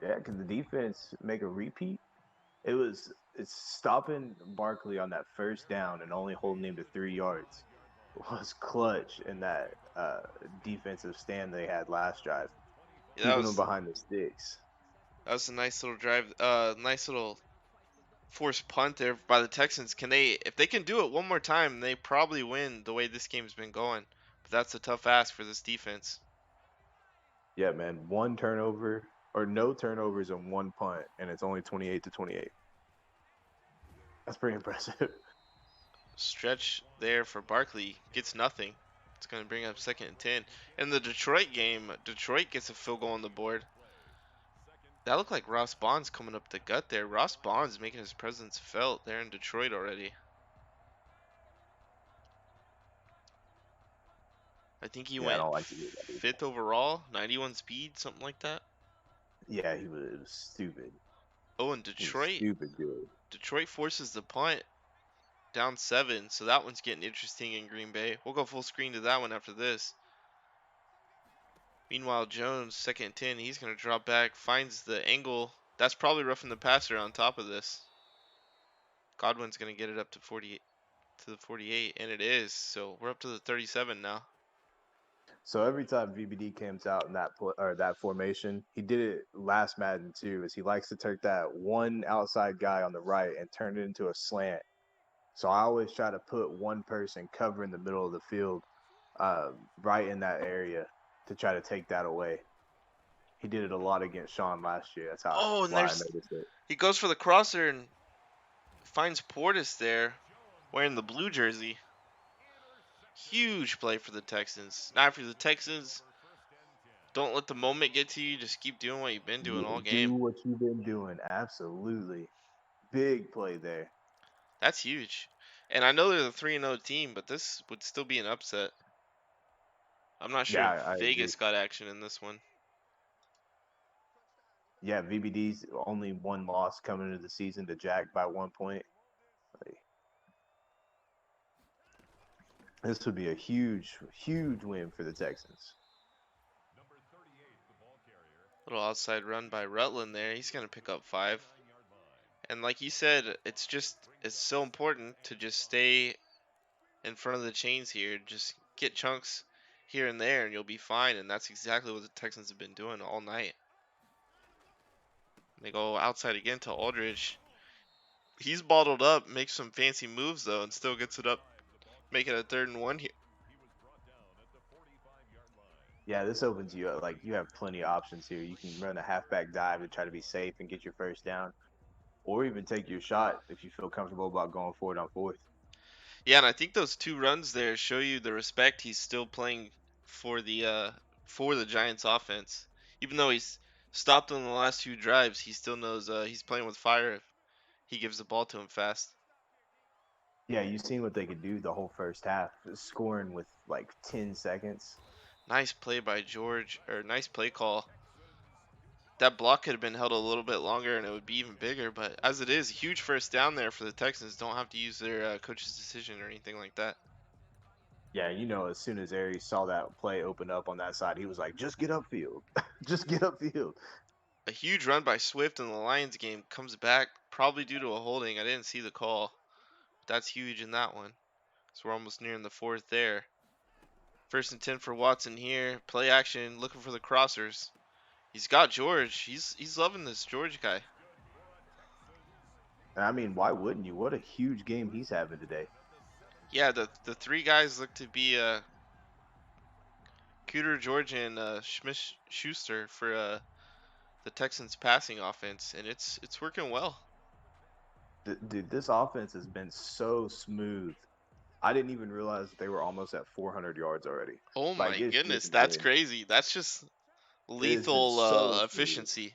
Yeah, can the defense make a repeat? It's stopping Barkley on that first down and only holding him to 3 yards was clutch in that defensive stand they had last drive, Yeah, keeping them behind the sticks. that was a nice little drive, nice little forced punt there by the Texans. If they can do it one more time, they probably win the way this game's been going. But that's a tough ask for this defense. Yeah, man, one turnover or no turnovers and one punt, and it's only 28-28. That's pretty impressive. Stretch there for Barkley gets nothing. It's going to bring up 2nd and 10. In the Detroit game, Detroit gets a field goal on the board. That looked like Ross Bonds coming up the gut there. Ross Bonds making his presence felt there in Detroit already. I think he Yeah, I went don't like to hear that either. 5th overall, 91 speed, something like that. Yeah, it was stupid. Oh, and He was stupid good. Detroit forces the punt down 7, so that one's getting interesting in Green Bay. We'll go full screen to that one after this. Meanwhile, Jones, 2nd and 10, he's going to drop back, finds the angle. That's probably roughing the passer on top of this. Godwin's going to get it up to 48, to the 48, and it is. So we're up to the 37 now. So every time VBD comes out in that formation, he did it last Madden too. Is he likes to take that one outside guy on the right and turn it into a slant. So I always try to put one person covering the middle of the field, right in that area, to try to take that away. He did it a lot against Sean last year. That's Oh, and why I noticed it. he goes for the crosser and finds Portis there wearing the blue jersey. Huge play for the Texans. Now for the Texans, don't let the moment get to you. Just keep doing what you've been doing all game. Do what you've been doing. Absolutely. Big play there. That's huge. And I know they're the 3-0 team, but this would still be an upset. I'm not sure Yeah, if I agree. Vegas got action in this one. Yeah, VBD's only one loss coming into the season to Jack by 1 point. Like, this would be a huge, huge win for the Texans. Little outside run by Rutland there. He's going to pick up 5. And like you said, it's so important to just stay in front of the chains here. Just get chunks here and there and you'll be fine. And that's exactly what the Texans have been doing all night. They go outside again to Aldridge. He's bottled up, makes some fancy moves though, and still gets it up, make it a 3rd and 1 here. Yeah, this opens you up. Like, you have plenty of options here. You can run a halfback dive to try to be safe and get your first down, or even take your shot if you feel comfortable about going forward on 4th. Yeah, and I think those 2 runs there show you the respect he's still playing for the Giants offense. Even though he's stopped on the last 2 drives, he still knows he's playing with fire if he gives the ball to him fast. Yeah, you've seen what they could do the whole first half, scoring with like 10 seconds. Nice play by George, or nice play call. That block could have been held a little bit longer and it would be even bigger, but as it is, a huge first down there for the Texans. Don't have to use their coach's decision or anything like that. Yeah, as soon as Aries saw that play open up on that side, he was like, just get upfield. Just get upfield. A huge run by Swift in the Lions game comes back, probably due to a holding. I didn't see the call. That's huge in that one. So we're almost nearing the 4th there. 1st and 10 for Watson here. Play action, looking for the crossers. He's got George. He's loving this George guy. And I mean, why wouldn't you? What a huge game he's having today. Yeah, the 3 guys look to be Cooter, George, and Schuster for the Texans passing offense, and it's working well. Dude, this offense has been so smooth. I didn't even realize they were almost at 400 yards already. Oh Like, my it's just goodness, that's been, crazy. That's just it has been lethal so smooth. efficiency.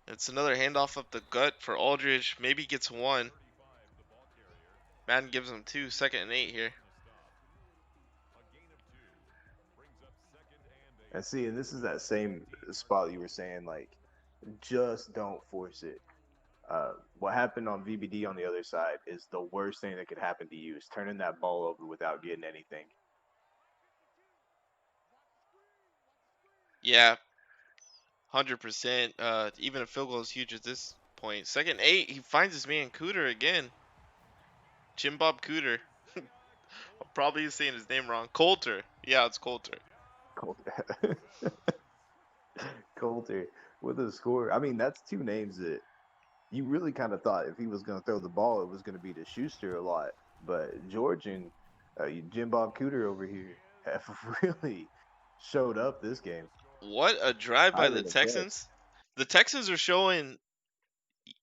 It's another handoff up the gut for Aldridge. Maybe gets 1. Madden gives him 2. 2nd and 8 here. And see, and this is that same spot you were saying, like, just don't force it. What happened on VBD on the other side is the worst thing that could happen to you is turning that ball over without getting anything. Yeah, 100%. Even a field goal is huge at this point. 2nd and 8, he finds his man Cooter again. Jim Bob Cooter. I'm probably saying his name wrong. Coulter. Yeah, it's Coulter. Coulter. Coulter with a score. I mean, that's 2 names that you really kind of thought if he was going to throw the ball, it was going to be to Schuster a lot. But George and Jim Bob Cooter over here have really showed up this game. What a drive by the Highly impressed. Texans. The Texans are showing,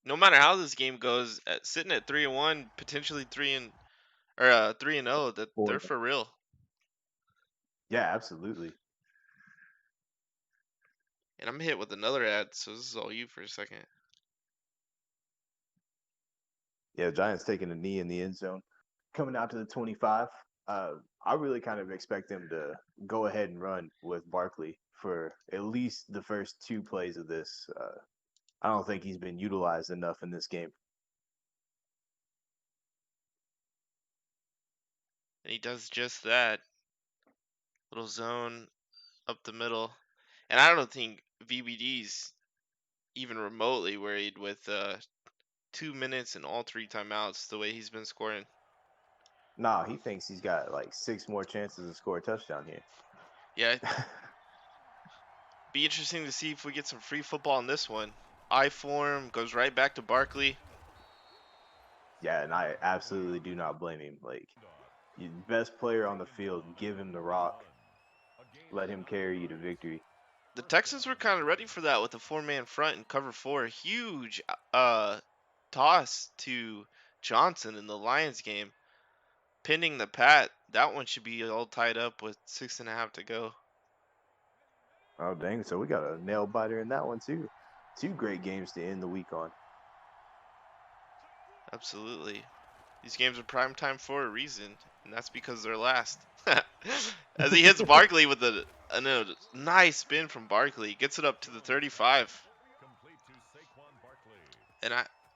no matter how this game goes, sitting at 3-1, potentially 3-0, that they're For for real. Yeah, absolutely. And I'm hit with another ad, so this is all you for a second. Yeah, Giants taking a knee in the end zone, coming out to the 25. I really kind of expect them to go ahead and run with Barkley for at least the first 2 plays of this. I don't think he's been utilized enough in this game. And he does just that. Little zone up the middle. And I don't think VBD's even remotely worried with 2 minutes and all 3 timeouts the way he's been scoring. Nah, he thinks he's got like 6 more chances to score a touchdown here. Yeah, be interesting to see if we get some free football in this one. I form goes right back to Barkley. Yeah, and I absolutely do not blame him. Like, best player on the field, give him the rock. Let him carry you to victory. The Texans were kind of ready for that with a 4-man front and cover 4. Huge toss to Johnson in the Lions game. Pinning the Pat. That one should be all tied up with 6.5 to go. Oh, dang. So we got a nail biter in that one, too. 2 great games to end the week on. Absolutely. These games are prime time for a reason, and that's because they're last. As he hits Barkley with a nice spin from Barkley, gets it up to the 35. And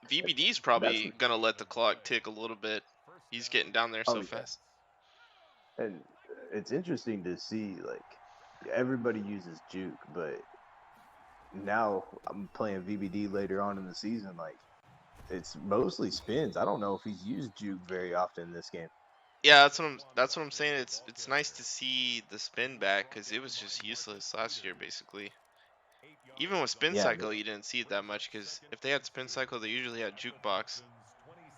VBD's That's probably gonna let the clock tick a little bit. He's getting down there oh so yeah, fast. and it's interesting to see like everybody uses juke, but now I'm playing VBD later on in the season. Like it's mostly spins. I don't know if he's used juke very often in this game. Yeah, that's what I'm saying. It's nice to see the spin back because it was just useless last year basically. Even with spin Yeah, cycle, you didn't see it that much because if they had spin cycle, they usually had jukebox.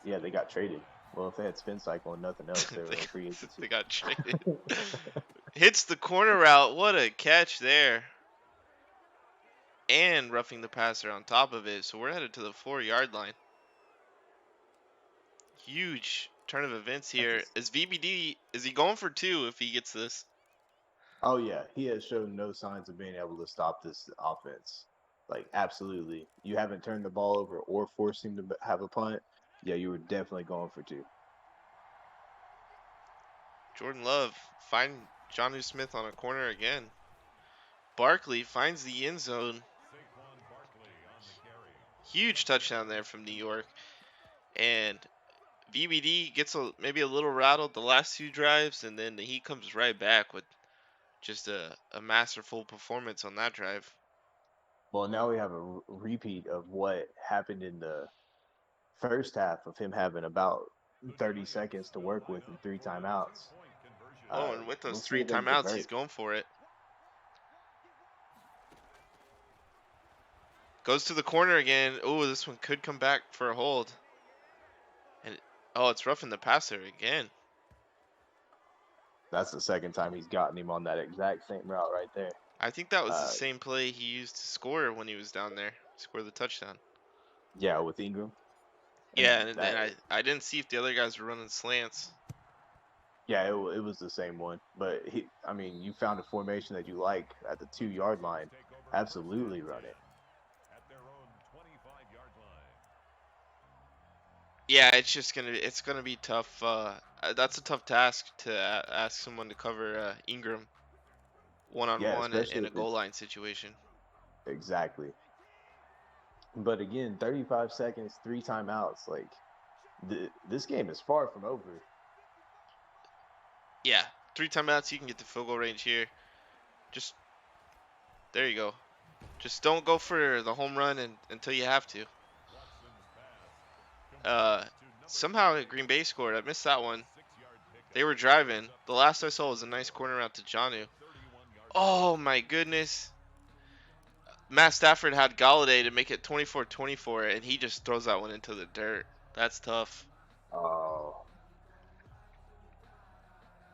yeah, they got traded. Well, if they had spin cycle and nothing else, they they, were in free agency. they got traded. Hits the corner route. What a catch there. And roughing the passer on top of it. So we're headed to the 4-yard line. Huge turn of events here. Is VBD, is he going for 2 if he gets this? Oh yeah, he has shown no signs of being able to stop this offense. Like absolutely, you haven't turned the ball over or forced him to have a punt. Yeah, you were definitely going for 2. Jordan Love find Jonnu Smith on a corner again. Barkley finds the end zone. Huge touchdown there from New York. And VBD gets maybe a little rattled the last 2 drives, and then he comes right back with just a masterful performance on that drive. Well, now we have a repeat of what happened in the first half of him having about 30 seconds to work with and 3 timeouts. Oh, and with We'll those see 3 if they can timeouts, he's convert. going for it. Goes to the corner again. Oh, this one could come back for a hold. And it's roughing the passer again. That's the second time he's gotten him on that exact same route right there. I think that was the Uh, same play he used to score when he was down there. Score the touchdown. yeah, with Ingram. And Yeah, and that, I didn't see if the other guys were running slants. yeah, it was the same one. But I mean, you found a formation that you like at the 2 yard line. Absolutely run it. Yeah, it's gonna be tough. That's a tough task to ask someone to cover Ingram one on Yeah, one especially in a if goal it's line situation. exactly. But again, 35 seconds, 3 timeouts. Like, this game is far from over. Yeah, 3 timeouts, you can get the field goal range here. Just there you go. Just don't go for the home run until you have to. Somehow Green Bay scored. I missed that one. They were driving. The last I saw was a nice corner route to Jonnu. Oh my goodness. Matt Stafford had Galladay to make it 24-24, and he just throws that one into the dirt. That's tough. Oh,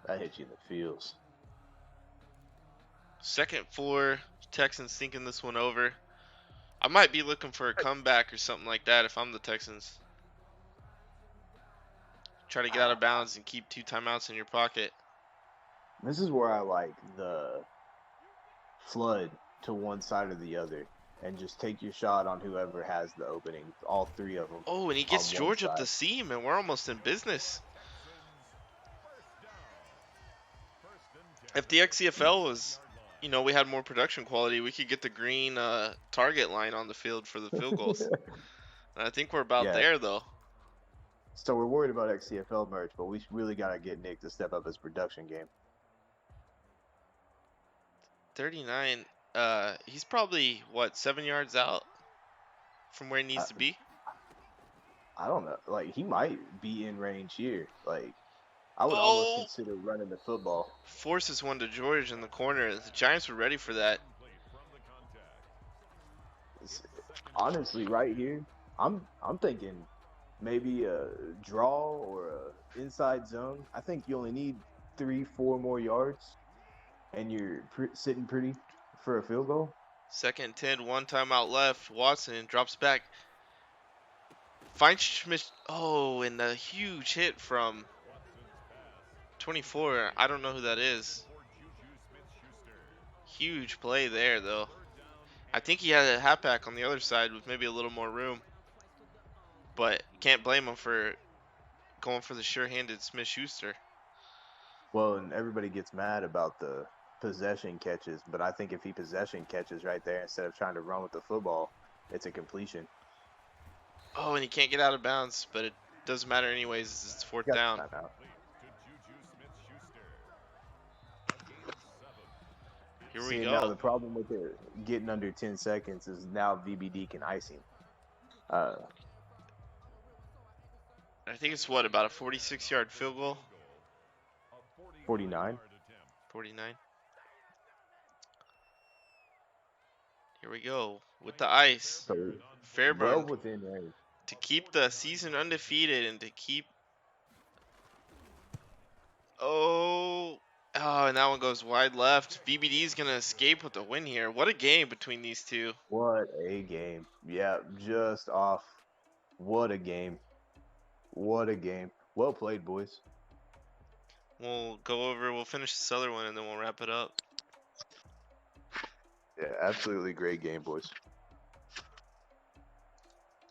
that hit you in the feels. Second floor, Texans thinking this one over. I might be looking for a comeback or something like that if I'm the Texans. Try to get out of bounds and keep 2 timeouts in your pocket. This is where I like the flood to one side or the other and just take your shot on whoever has the opening, all 3 of them Oh, and he gets on one George up side. the seam, and we're almost in business. If the XCFL was, we had more production quality, we could get the green target line on the field for the field goals. And I think we're about Yeah, there, though. so we're worried about XCFL merch, but we really got to get Nick to step up his production game. 39. He's probably, 7 yards out from where he I, needs to be? I don't know. Like, he might be in range here. Like, I would almost Oh! consider running the football. Forces one to George in the corner. The Giants were ready for that. Honestly, right here, I'm thinking maybe a draw or a inside zone. I think you only need 3, 4 more yards, and you're sitting pretty for a field goal. 2nd and 10, 1 timeout left. Watson drops back. Finds Schmidt. Oh, and a huge hit from 24. I don't know who that is. Huge play there, though. I think he had a halfback on the other side with maybe a little more room. but can't blame him for going for the sure-handed Smith-Schuster. Well, and everybody gets mad about the possession catches, but I think if he possession catches right there instead of trying to run with the football, it's a completion. Oh, and he can't get out of bounds, but it doesn't matter anyways. It's fourth Got down. the timeout. Here we See, now go. the problem with it getting under 10 seconds is now VBD can ice him. Uh, I think it's what, about a 46-yard field goal? 49. 49. Here we go with the ice. So well Fairburn within range. to keep the season undefeated and to keep. Oh, and that one goes wide left. VBD is gonna escape with the win here. What a game between these two. What a game. Yeah, just off. What a game. What a game. Well played, boys. We'll finish this other one and then we'll wrap it up. Yeah, absolutely great game, boys.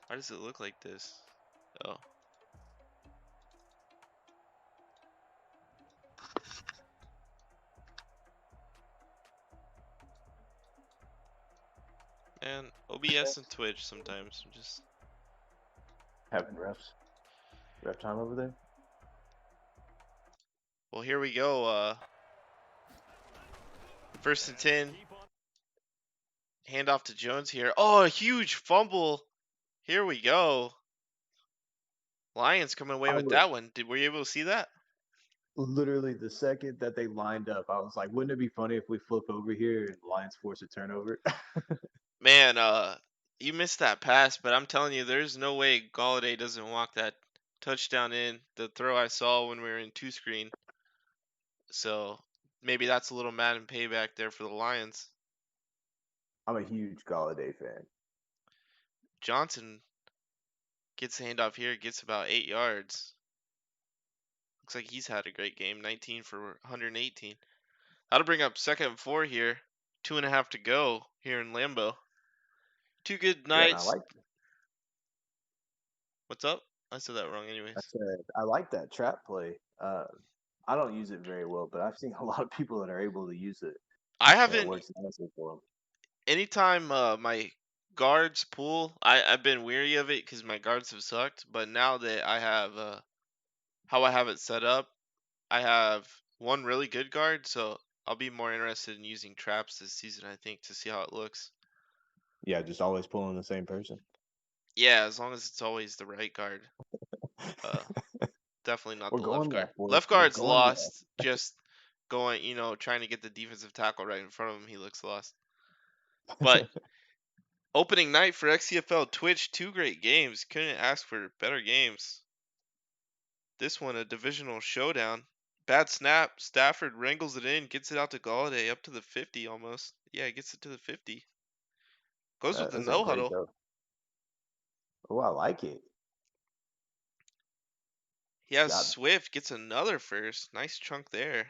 Why does it look like this? Oh. And OBS and Twitch sometimes just. Having ref time over there. Well, here we go. First and 10. Hand off to Jones here. Oh, a huge fumble. Here we go. Lions coming away I with would that one. Were you able to see that? literally the second that they lined up, I was like, wouldn't it be funny if we flip over here and Lions force a turnover? Man, you missed that pass, but I'm telling you, there's no way Galladay doesn't walk that touchdown in. The throw I saw when we were in two screen. So maybe that's a little Madden payback there for the Lions. I'm a huge Galladay fan. Johnson gets the handoff here, gets about 8 yards. Looks like he's had a great game, 19 for 118. That'll bring up 2nd and 4 here. 2.5 to go here in Lambeau. Two good Yeah, and I nights. like What's up? I said that wrong anyways. I said I like that trap play. I don't use it very well, but I've seen a lot of people that are able to use it. I And it haven't, works nicely for them. anytime my guards pull, I've been weary of it because my guards have sucked. But now that I have how I have it set up, I have one really good guard, so I'll be more interested in using traps this season, I think, to see how it looks. Yeah, just always pulling the same person. Yeah, as long as it's always the right guard. Definitely not We're the left going guard. left, boys. Left We're guard's going left. lost. Just going, trying to get the defensive tackle right in front of him. He looks lost. But opening night for XCFL Twitch, 2 great games. Couldn't ask for better games. This one, a divisional showdown. Bad snap. Stafford wrangles it in, gets it out to Galladay up to the 50 almost. Yeah, gets it to the 50. Goes with the That's a no great huddle. go. Oh, I like it. He has Got it. Swift, gets another first. Nice chunk there.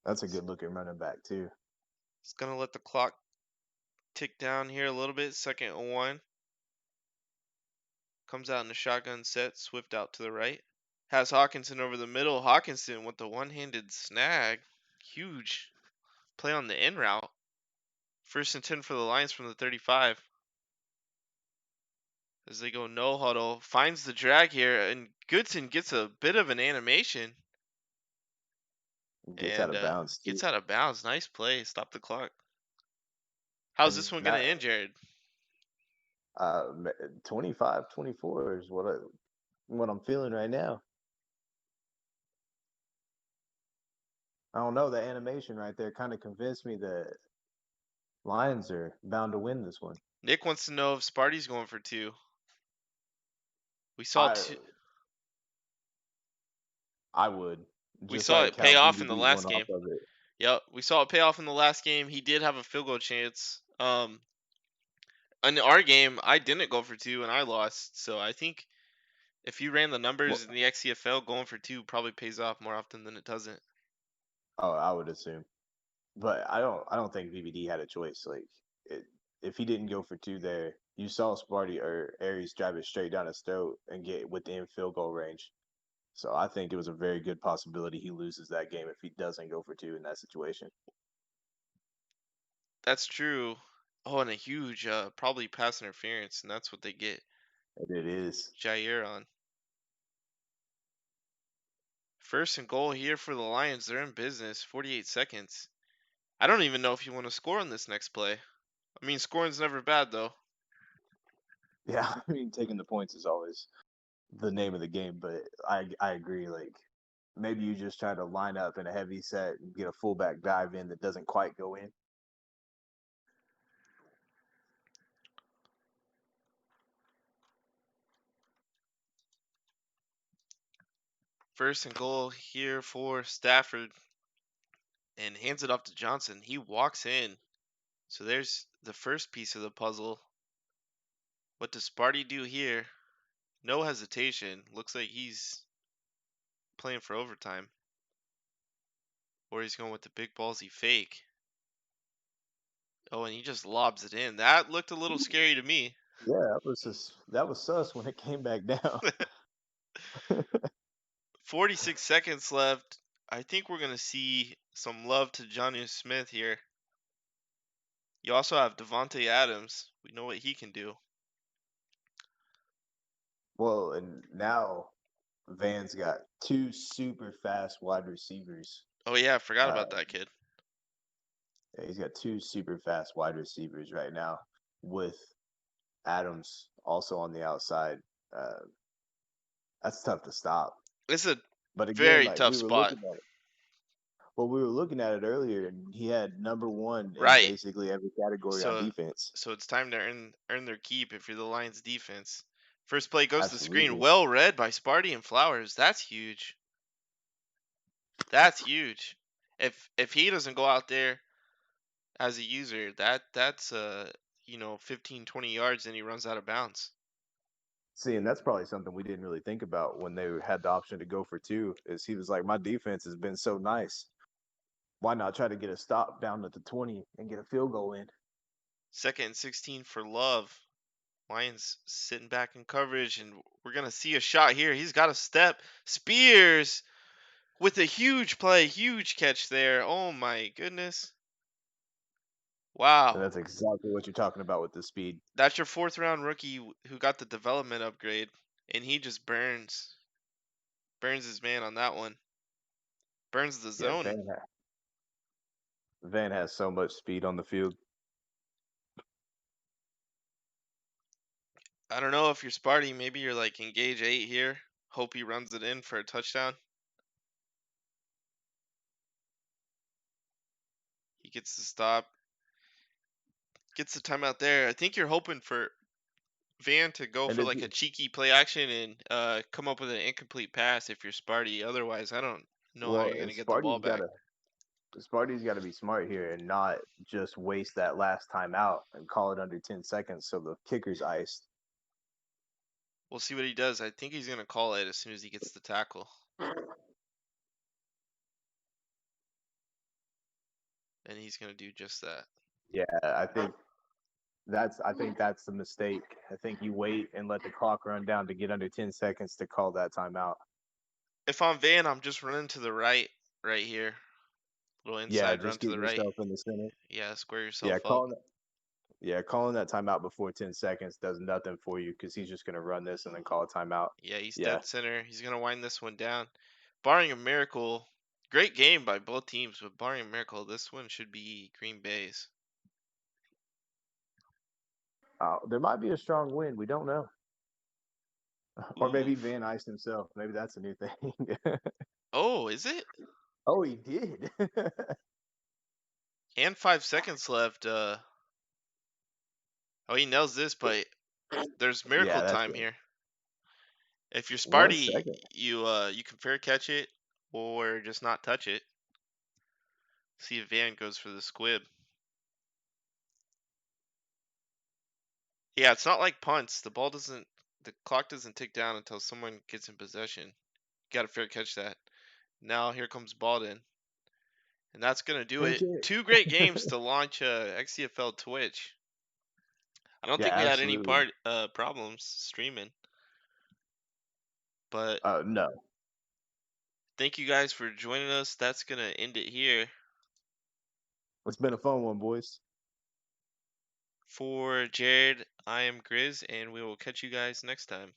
That's a good looking running back too. It's going to let the clock tick down here a little bit. 2nd and 1. Comes out in the shotgun set. Swift out to the right. Has Hawkinson over the middle. Hawkinson with the one-handed snag. Huge play on the in route. 1st and 10 for the Lions from the 35. As they go no huddle. Finds the drag here. And Goodson gets a bit of an animation. Gets out And of bounds too. gets out of bounds. Nice play. Stop the clock. How's And this one not, going to end, Jared? 25-24 is what I'm feeling right now. I don't know, the animation right there kind of convinced me that Lions are bound to win this one. Nick wants to know if Sparty's going for 2. We saw I two. I would. We Just saw like it how pay off in the VBD last went game. off of it. Yep, we saw it pay off in the last game. He did have a field goal chance. In our game, I didn't go for 2 and I lost. So I think if you ran the numbers Well, in the XCFL, going for 2 probably pays off more often than it doesn't. oh, I would assume. But I don't think VBD had a choice. Like if he didn't go for two there, you saw Sparty or Aries drive it straight down his throat and get within field goal range. So I think it was a very good possibility he loses that game if he doesn't go for two in that situation. That's true. Oh, and a huge probably pass interference, and that's what they get And it is. Jair on. First and goal here for the Lions. They're in business. 48 seconds. I don't even know if you want to score on this next play. I mean, scoring's never bad though. Yeah, I mean, taking the points is always the name of the game, but I agree. Like maybe you just try to line up in a heavy set and get a fullback dive in that doesn't quite go in. First and goal here for Stafford, and hands it off to Johnson. He walks in. So there's the first piece of the puzzle. What does Sparty do here? No hesitation. Looks like he's playing for overtime. Or he's going with the big ballsy fake. Oh, and he just lobs it in. That looked a little scary to me. Yeah, that was sus when it came back down. 46 seconds left. I think we're going to see some love to Johnny Smith here. You also have Devontae Adams. We know what he can do. Well, and now Van's got two super fast wide receivers. Oh, yeah, I forgot Uh, about that kid. Yeah, he's got two super fast wide receivers right now, with Adams also on the outside. Uh, that's tough to stop. It's a But again, very like tough we were spot. looking at it. Well, we were looking at it earlier, and he had number one in Right. basically every category on So defense. so it's time to earn their keep if you're the Lions defense. First play goes to the screen. Absolutely. Well read by Sparty and Flowers. That's huge. That's huge. If he doesn't go out there as a user, that's 15 20 yards and he runs out of bounds. See, and that's probably something we didn't really think about when they had the option to go for two. Is he was like, my defense has been so nice. Why not try to get a stop down at the 20 and get a field goal in? Second and 16 for Love. Lions sitting back in coverage, and we're going to see a shot here. He's got a step. Spears with a huge play, huge catch there. Oh my goodness. And Wow. that's exactly what you're talking about with the speed. That's your fourth round rookie who got the development upgrade, and he just burns his man on that one. Burns the Yeah, zone. Van has so much speed on the field. I don't know if you're Sparty, maybe you're like engage 8 here. Hope he runs it in for a touchdown. He gets the stop. Gets the timeout there. I think you're hoping for Van to go And for like a cheeky play action and come up with an incomplete pass if you're Sparty. Otherwise, I don't know how well, you're and gonna get the ball back. Sparty's got to be smart here and not just waste that last timeout and call it under 10 seconds so the kicker's iced. We'll see what he does. I think he's gonna call it as soon as he gets the tackle. And he's gonna do just that. Yeah, I think that's the mistake. I think you wait and let the clock run down to get under 10 seconds to call that timeout. If I'm Van, I'm just running to the right here. Little Yeah, inside run just to get the right. yourself in the center. Yeah, square Yeah, yourself up. calling that timeout before 10 seconds does nothing for you because he's just going to run this and then call a timeout. Yeah, he's Yeah. dead center. He's gonna wind this one down. Barring a miracle, great game by both teams, but barring a miracle, this one should be Green Bay's. There might be a strong wind. We don't know. Or maybe Oof. Van iced himself. Maybe that's a new thing. Oh, is it? Oh, he did. And 5 seconds left. Oh, he nails this, but there's miracle Yeah, that's time good. here. If you're 1 Sparty, second. you can fair catch it or just not touch it. See if Van goes for the squib. Yeah, it's not like punts. The clock doesn't tick down until someone gets in possession. Got to fair catch that. Now here comes Baldwin. And that's going to do Take it. it. 2 great games to launch XCFL Twitch. I don't Yeah, think we had any absolutely. problems streaming. But No. thank you guys for joining us. That's gonna end it here. It's been a fun one, boys. For Jared, I am Grizz, and we will catch you guys next time.